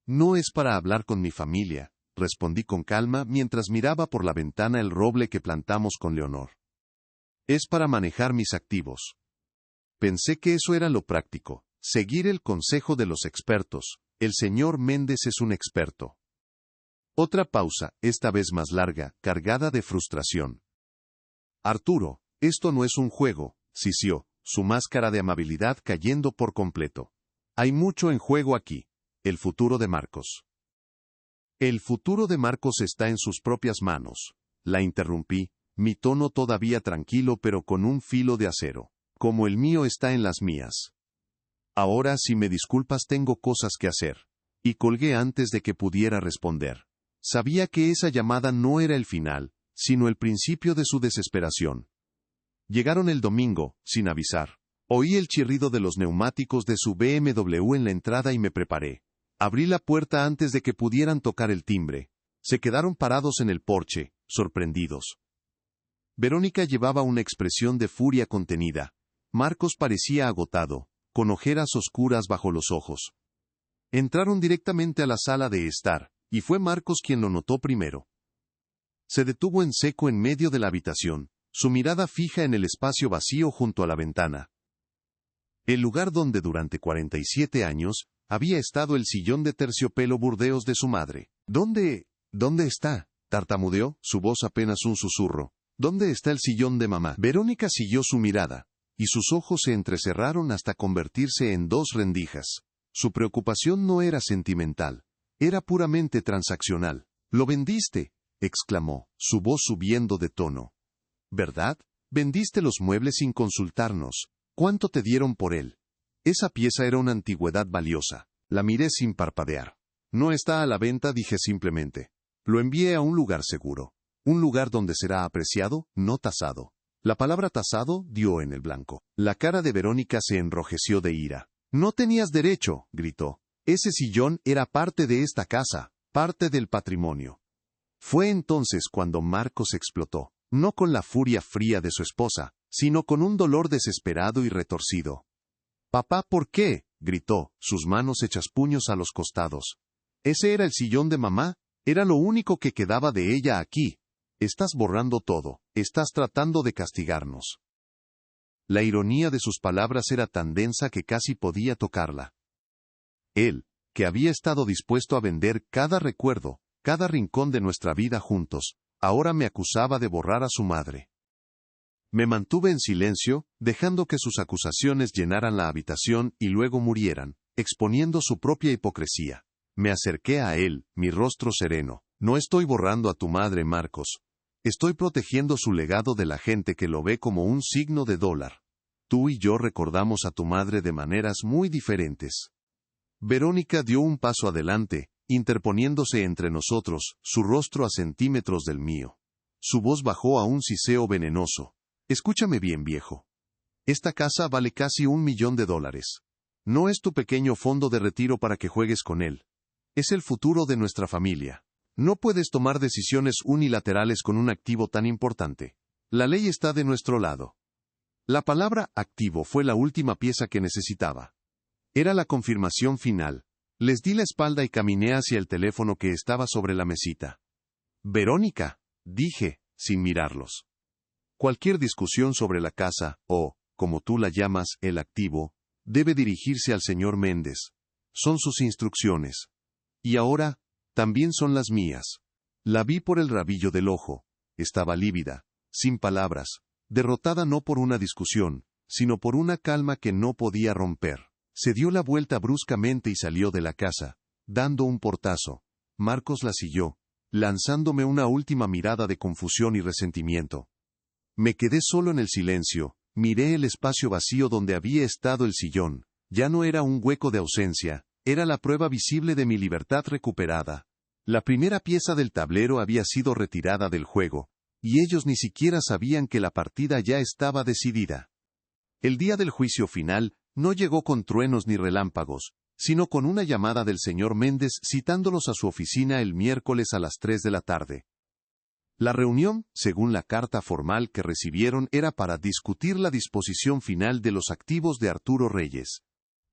No es para hablar con mi familia, respondí con calma mientras miraba por la ventana el roble que plantamos con Leonor. Es para manejar mis activos. Pensé que eso era lo práctico, seguir el consejo de los expertos. El señor Méndez es un experto. Otra pausa, esta vez más larga, cargada de frustración. Arturo, esto no es un juego, sisió, su máscara de amabilidad cayendo por completo. Hay mucho en juego aquí. El futuro de Marcos. El futuro de Marcos está en sus propias manos. La interrumpí, mi tono todavía tranquilo pero con un filo de acero. Como el mío está en las mías. Ahora, si me disculpas, tengo cosas que hacer. Y colgué antes de que pudiera responder. Sabía que esa llamada no era el final, sino el principio de su desesperación. Llegaron el domingo, sin avisar. Oí el chirrido de los neumáticos de su BMW en la entrada y me preparé. Abrí la puerta antes de que pudieran tocar el timbre. Se quedaron parados en el porche, sorprendidos. Verónica llevaba una expresión de furia contenida. Marcos parecía agotado, con ojeras oscuras bajo los ojos. Entraron directamente a la sala de estar, y fue Marcos quien lo notó primero. Se detuvo en seco en medio de la habitación, su mirada fija en el espacio vacío junto a la ventana. El lugar donde durante 47 años había estado el sillón de terciopelo burdeos de su madre. ¿Dónde está? Tartamudeó, su voz apenas un susurro. ¿Dónde está el sillón de mamá? Verónica siguió su mirada, y sus ojos se entrecerraron hasta convertirse en 2 rendijas. Su preocupación no era sentimental, era puramente transaccional. «¿Lo vendiste?», exclamó, su voz subiendo de tono. «¿Verdad? Vendiste los muebles sin consultarnos. ¿Cuánto te dieron por él?» Esa pieza era una antigüedad valiosa. La miré sin parpadear. «No está a la venta», dije simplemente. «Lo envié a un lugar seguro. Un lugar donde será apreciado, no tasado». La palabra tasado dio en el blanco. La cara de Verónica se enrojeció de ira. «No tenías derecho», gritó. «Ese sillón era parte de esta casa, parte del patrimonio». Fue entonces cuando Marcos explotó, no con la furia fría de su esposa, sino con un dolor desesperado y retorcido. «Papá, ¿por qué?», gritó, sus manos hechas puños a los costados. «Ese era el sillón de mamá, era lo único que quedaba de ella aquí. Estás borrando todo, estás tratando de castigarnos». La ironía de sus palabras era tan densa que casi podía tocarla. Él, que había estado dispuesto a vender cada recuerdo, cada rincón de nuestra vida juntos, ahora me acusaba de borrar a su madre. Me mantuve en silencio, dejando que sus acusaciones llenaran la habitación y luego murieran, exponiendo su propia hipocresía. Me acerqué a él, mi rostro sereno. «No estoy borrando a tu madre, Marcos. Estoy protegiendo su legado de la gente que lo ve como un signo de dólar. Tú y yo recordamos a tu madre de maneras muy diferentes». Verónica dio un paso adelante, interponiéndose entre nosotros, su rostro a centímetros del mío. Su voz bajó a un siseo venenoso. «Escúchame bien, viejo. Esta casa vale casi $1 millón. No es tu pequeño fondo de retiro para que juegues con él. Es el futuro de nuestra familia. No puedes tomar decisiones unilaterales con un activo tan importante. La ley está de nuestro lado». La palabra activo fue la última pieza que necesitaba. Era la confirmación final. Les di la espalda y caminé hacia el teléfono que estaba sobre la mesita. «Verónica», dije, sin mirarlos. Cualquier discusión sobre la casa, o como tú la llamas, el activo, debe dirigirse al señor Méndez. Son sus instrucciones. Y ahora, también son las mías. La vi por el rabillo del ojo. Estaba lívida, sin palabras, derrotada no por una discusión, sino por una calma que no podía romper. Se dio la vuelta bruscamente y salió de la casa, dando un portazo. Marcos la siguió, lanzándome una última mirada de confusión y resentimiento. Me quedé solo en el silencio, miré el espacio vacío donde había estado el sillón. Ya no era un hueco de ausencia, era la prueba visible de mi libertad recuperada. La primera pieza del tablero había sido retirada del juego, y ellos ni siquiera sabían que la partida ya estaba decidida. El día del juicio final no llegó con truenos ni relámpagos, sino con una llamada del señor Méndez citándolos a su oficina el miércoles a las 3 de la tarde. La reunión, según la carta formal que recibieron, era para discutir la disposición final de los activos de Arturo Reyes.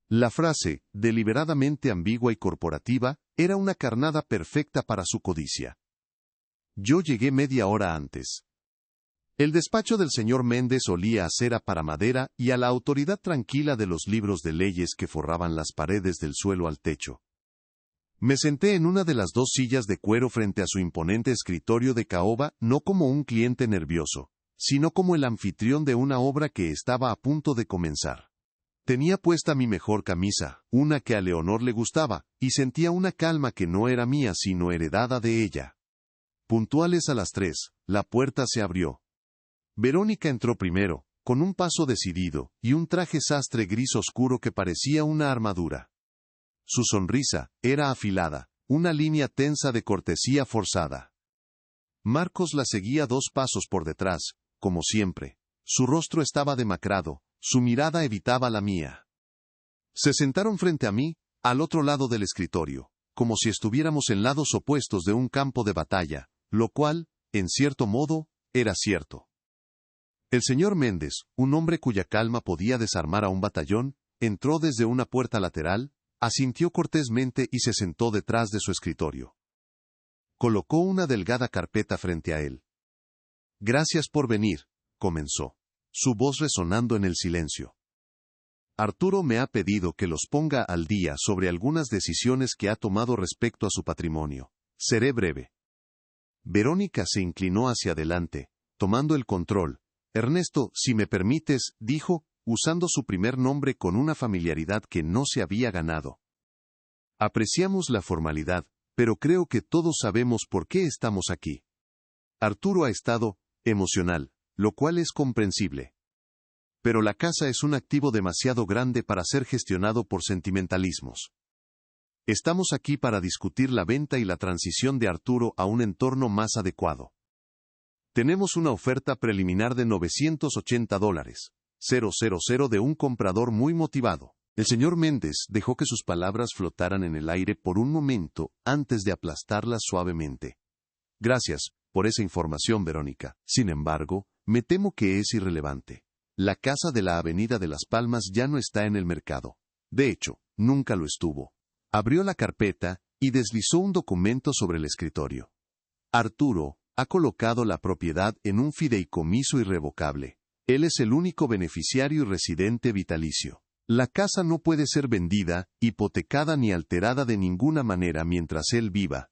La frase, deliberadamente ambigua y corporativa, era una carnada perfecta para su codicia. Yo llegué media hora antes. El despacho del señor Méndez olía a cera para madera y a la autoridad tranquila de los libros de leyes que forraban las paredes del suelo al techo. Me senté en una de las dos sillas de cuero frente a su imponente escritorio de caoba, no como un cliente nervioso, sino como el anfitrión de una obra que estaba a punto de comenzar. Tenía puesta mi mejor camisa, una que a Leonor le gustaba, y sentía una calma que no era mía sino heredada de ella. Puntuales a las 3, la puerta se abrió. Verónica entró primero, con un paso decidido, y un traje sastre gris oscuro que parecía una armadura. Su sonrisa era afilada, una línea tensa de cortesía forzada. Marcos la seguía 2 pasos por detrás, como siempre. Su rostro estaba demacrado, su mirada evitaba la mía. Se sentaron frente a mí, al otro lado del escritorio, como si estuviéramos en lados opuestos de un campo de batalla, lo cual, en cierto modo, era cierto. El señor Méndez, un hombre cuya calma podía desarmar a un batallón, entró desde una puerta lateral, asintió cortésmente y se sentó detrás de su escritorio. Colocó una delgada carpeta frente a él. «Gracias por venir», comenzó, su voz resonando en el silencio. «Arturo me ha pedido que los ponga al día sobre algunas decisiones que ha tomado respecto a su patrimonio. Seré breve». Verónica se inclinó hacia adelante, tomando el control. «Ernesto, si me permites», dijo, usando su primer nombre con una familiaridad que no se había ganado. «Apreciamos la formalidad, pero creo que todos sabemos por qué estamos aquí. Arturo ha estado emocional, lo cual es comprensible. Pero la casa es un activo demasiado grande para ser gestionado por sentimentalismos. Estamos aquí para discutir la venta y la transición de Arturo a un entorno más adecuado. Tenemos una oferta preliminar de $980, 000 de un comprador muy motivado». El señor Méndez dejó que sus palabras flotaran en el aire por un momento antes de aplastarlas suavemente. «Gracias por esa información, Verónica. Sin embargo, me temo que es irrelevante. La casa de la Avenida de las Palmas ya no está en el mercado. De hecho, nunca lo estuvo». Abrió la carpeta y deslizó un documento sobre el escritorio. «Arturo ha colocado la propiedad en un fideicomiso irrevocable. Él es el único beneficiario y residente vitalicio. La casa no puede ser vendida, hipotecada ni alterada de ninguna manera mientras él viva.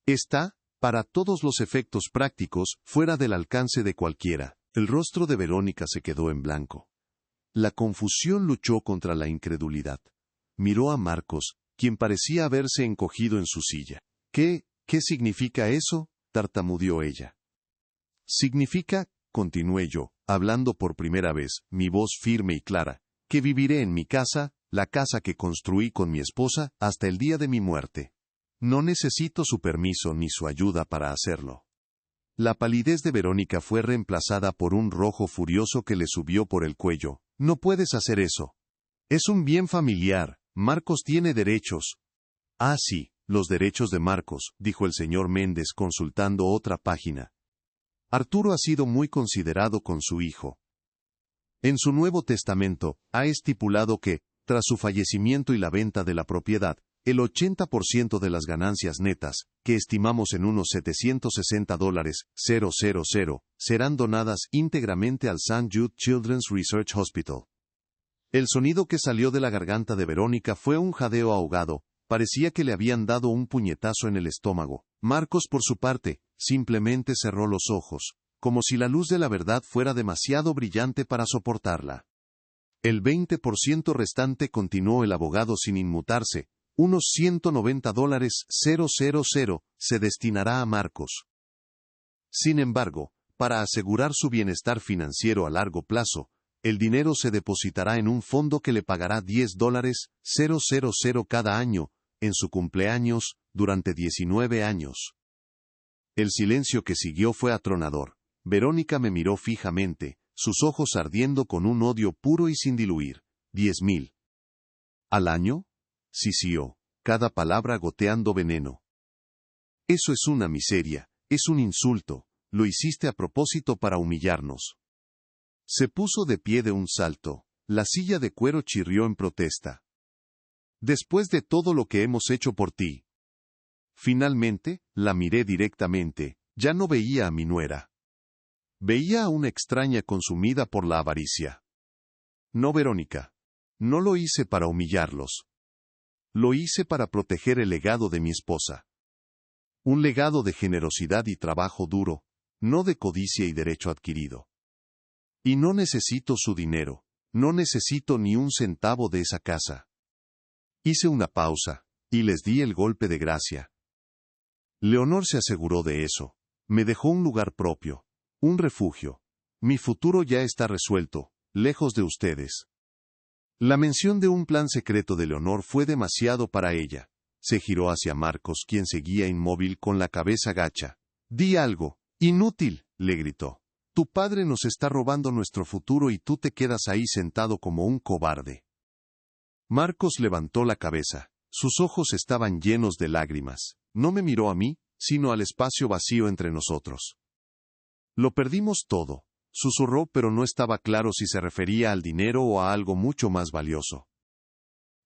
Está, para todos los efectos prácticos, fuera del alcance de cualquiera». El rostro de Verónica se quedó en blanco. La confusión luchó contra la incredulidad. Miró a Marcos, quien parecía haberse encogido en su silla. ¿Qué significa eso?», tartamudeó ella. «Significa», continué yo, hablando por primera vez, mi voz firme y clara, «que viviré en mi casa, la casa que construí con mi esposa, hasta el día de mi muerte. No necesito su permiso ni su ayuda para hacerlo». La palidez de Verónica fue reemplazada por un rojo furioso que le subió por el cuello. «No puedes hacer eso. Es un bien familiar. Marcos tiene derechos». «Ah, sí, los derechos de Marcos», dijo el señor Méndez consultando otra página. «Arturo ha sido muy considerado con su hijo. En su Nuevo Testamento, ha estipulado que, tras su fallecimiento y la venta de la propiedad, el 80% de las ganancias netas, que estimamos en unos $760,000, serán donadas íntegramente al St. Jude Children's Research Hospital. El sonido que salió de la garganta de Verónica fue un jadeo ahogado, parecía que le habían dado un puñetazo en el estómago. Marcos, por su parte, simplemente cerró los ojos, como si la luz de la verdad fuera demasiado brillante para soportarla. El 20% restante, continuó el abogado sin inmutarse, unos $190,000, se destinará a Marcos. Sin embargo, para asegurar su bienestar financiero a largo plazo, el dinero se depositará en un fondo que le pagará $10,000 cada año, en su cumpleaños, durante 19 años. El silencio que siguió fue atronador. Verónica me miró fijamente, sus ojos ardiendo con un odio puro y sin diluir. 10,000. ¿Al año? Sisió, cada palabra goteando veneno. Eso es una miseria, es un insulto, lo hiciste a propósito para humillarnos. Se puso de pie de un salto, la silla de cuero chirrió en protesta. Después de todo lo que hemos hecho por ti. Finalmente, la miré directamente, ya no veía a mi nuera. Veía a una extraña consumida por la avaricia. No, Verónica. No lo hice para humillarlos. Lo hice para proteger el legado de mi esposa. Un legado de generosidad y trabajo duro, no de codicia y derecho adquirido. Y no necesito su dinero, no necesito ni un centavo de esa casa. Hice una pausa, y les di el golpe de gracia. Leonor se aseguró de eso. Me dejó un lugar propio, un refugio. Mi futuro ya está resuelto, lejos de ustedes. La mención de un plan secreto de Leonor fue demasiado para ella. Se giró hacia Marcos, quien seguía inmóvil con la cabeza gacha. «Di algo, inútil», le gritó. «Tu padre nos está robando nuestro futuro y tú te quedas ahí sentado como un cobarde». Marcos levantó la cabeza. Sus ojos estaban llenos de lágrimas. No me miró a mí, sino al espacio vacío entre nosotros. «Lo perdimos todo», susurró, pero no estaba claro si se refería al dinero o a algo mucho más valioso.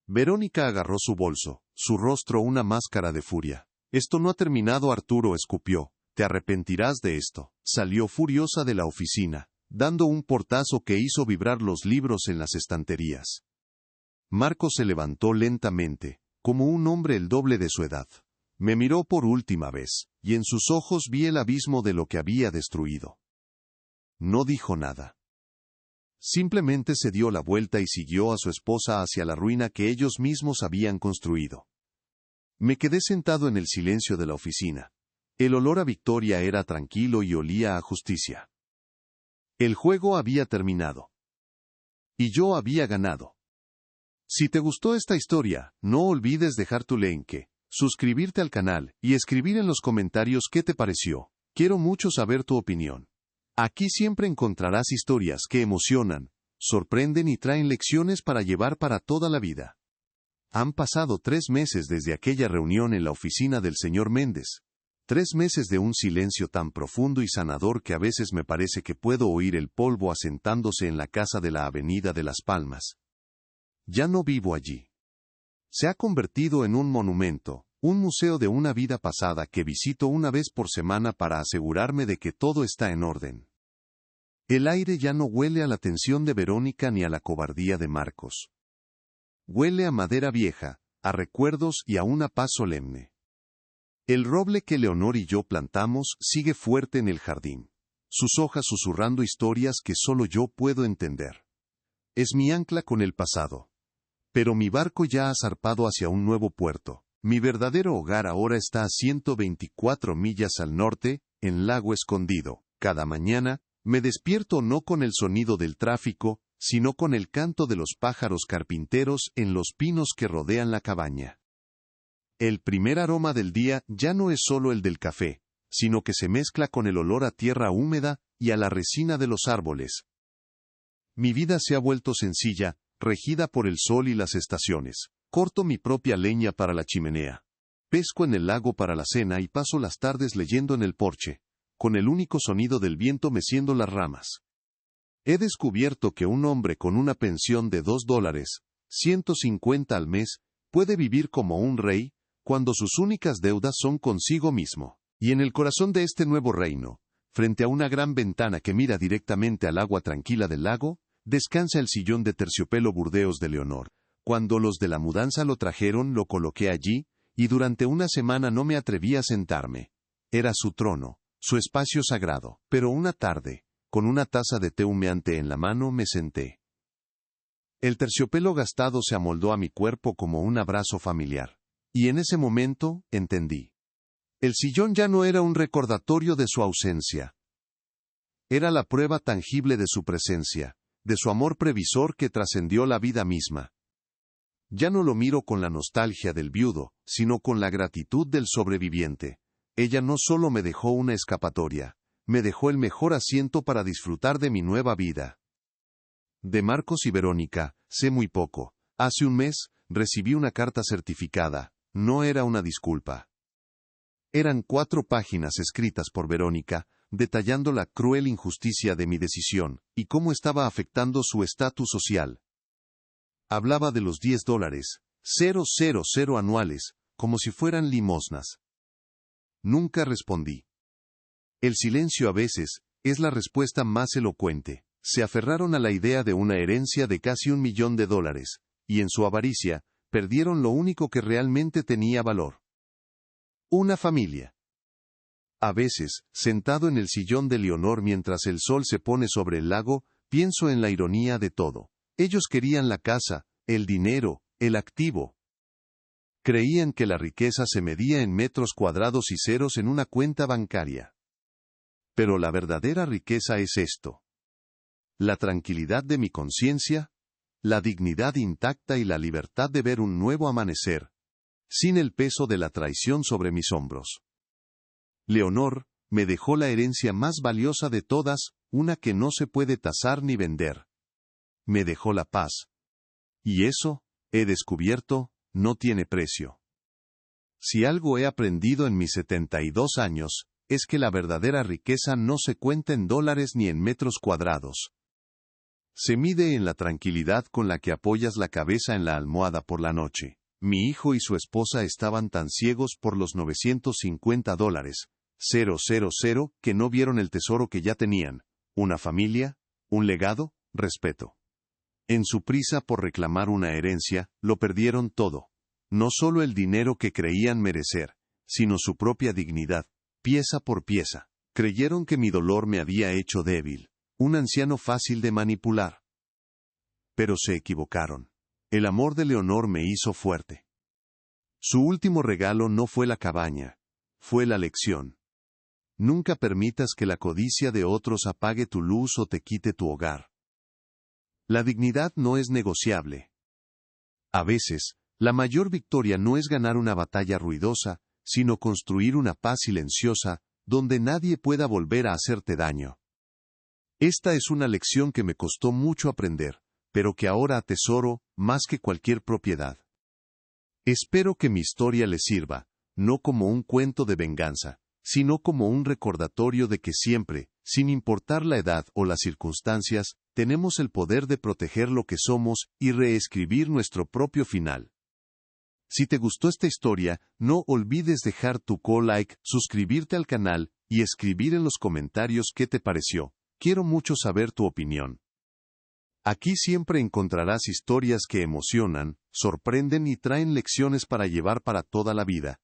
Verónica agarró su bolso, su rostro una máscara de furia. «Esto no ha terminado», Arturo escupió. «Te arrepentirás de esto». Salió furiosa de la oficina, dando un portazo que hizo vibrar los libros en las estanterías. Marcos se levantó lentamente, como un hombre el doble de su edad. Me miró por última vez, y en sus ojos vi el abismo de lo que había destruido. No dijo nada. Simplemente se dio la vuelta y siguió a su esposa hacia la ruina que ellos mismos habían construido. Me quedé sentado en el silencio de la oficina. El olor a victoria era tranquilo y olía a justicia. El juego había terminado. Y yo había ganado. Si te gustó esta historia, no olvides dejar tu like, suscribirte al canal y escribir en los comentarios qué te pareció. Quiero mucho saber tu opinión. Aquí siempre encontrarás historias que emocionan, sorprenden y traen lecciones para llevar para toda la vida. Han pasado 3 meses desde aquella reunión en la oficina del señor Méndez. 3 meses de un silencio tan profundo y sanador que a veces me parece que puedo oír el polvo asentándose en la casa de la Avenida de Las Palmas. Ya no vivo allí. Se ha convertido en un monumento, un museo de una vida pasada que visito una vez por semana para asegurarme de que todo está en orden. El aire ya no huele a la tensión de Verónica ni a la cobardía de Marcos. Huele a madera vieja, a recuerdos y a una paz solemne. El roble que Leonor y yo plantamos sigue fuerte en el jardín, sus hojas susurrando historias que solo yo puedo entender. Es mi ancla con el pasado. Pero mi barco ya ha zarpado hacia un nuevo puerto. Mi verdadero hogar ahora está a 124 millas al norte, en Lago Escondido. Cada mañana, me despierto no con el sonido del tráfico, sino con el canto de los pájaros carpinteros en los pinos que rodean la cabaña. El primer aroma del día ya no es solo el del café, sino que se mezcla con el olor a tierra húmeda y a la resina de los árboles. Mi vida se ha vuelto sencilla, regida por el sol y las estaciones. Corto mi propia leña para la chimenea. Pesco en el lago para la cena y paso las tardes leyendo en el porche, con el único sonido del viento meciendo las ramas. He descubierto que un hombre con una pensión de $2.150 al mes puede vivir como un rey cuando sus únicas deudas son consigo mismo. Y en el corazón de este nuevo reino, frente a una gran ventana que mira directamente al agua tranquila del lago, descansa el sillón de terciopelo burdeos de Leonor. Cuando los de la mudanza lo trajeron, lo coloqué allí, y durante una semana no me atreví a sentarme. Era su trono, su espacio sagrado. Pero una tarde, con una taza de té humeante en la mano, me senté. El terciopelo gastado se amoldó a mi cuerpo como un abrazo familiar. Y en ese momento, entendí. El sillón ya no era un recordatorio de su ausencia. Era la prueba tangible de su presencia, de su amor previsor que trascendió la vida misma. Ya no lo miro con la nostalgia del viudo, sino con la gratitud del sobreviviente. Ella no solo me dejó una escapatoria, me dejó el mejor asiento para disfrutar de mi nueva vida. De Marcos y Verónica, sé muy poco. Hace un mes, recibí una carta certificada. No era una disculpa. Eran 4 páginas escritas por Verónica, detallando la cruel injusticia de mi decisión, y cómo estaba afectando su estatus social. Hablaba de los $10,000 anuales, como si fueran limosnas. Nunca respondí. El silencio a veces es la respuesta más elocuente. Se aferraron a la idea de una herencia de casi $1 millón, y en su avaricia, perdieron lo único que realmente tenía valor. Una familia. A veces, sentado en el sillón de Leonor mientras el sol se pone sobre el lago, pienso en la ironía de todo. Ellos querían la casa, el dinero, el activo. Creían que la riqueza se medía en metros cuadrados y ceros en una cuenta bancaria. Pero la verdadera riqueza es esto. La tranquilidad de mi conciencia, la dignidad intacta y la libertad de ver un nuevo amanecer, sin el peso de la traición sobre mis hombros. Leonor me dejó la herencia más valiosa de todas, una que no se puede tasar ni vender. Me dejó la paz. Y eso, he descubierto, no tiene precio. Si algo he aprendido en mis 72 años, es que la verdadera riqueza no se cuenta en dólares ni en metros cuadrados. Se mide en la tranquilidad con la que apoyas la cabeza en la almohada por la noche. Mi hijo y su esposa estaban tan ciegos por los $950,000, que no vieron el tesoro que ya tenían, una familia, un legado, respeto. En su prisa por reclamar una herencia, lo perdieron todo. No solo el dinero que creían merecer, sino su propia dignidad, pieza por pieza. Creyeron que mi dolor me había hecho débil, un anciano fácil de manipular. Pero se equivocaron. El amor de Leonor me hizo fuerte. Su último regalo no fue la cabaña, fue la lección. Nunca permitas que la codicia de otros apague tu luz o te quite tu hogar. La dignidad no es negociable. A veces, la mayor victoria no es ganar una batalla ruidosa, sino construir una paz silenciosa, donde nadie pueda volver a hacerte daño. Esta es una lección que me costó mucho aprender, pero que ahora atesoro más que cualquier propiedad. Espero que mi historia les sirva, no como un cuento de venganza, sino como un recordatorio de que siempre, sin importar la edad o las circunstancias, tenemos el poder de proteger lo que somos y reescribir nuestro propio final. Si te gustó esta historia, no olvides dejar tu like, suscribirte al canal y escribir en los comentarios qué te pareció. Quiero mucho saber tu opinión. Aquí siempre encontrarás historias que emocionan, sorprenden y traen lecciones para llevar para toda la vida.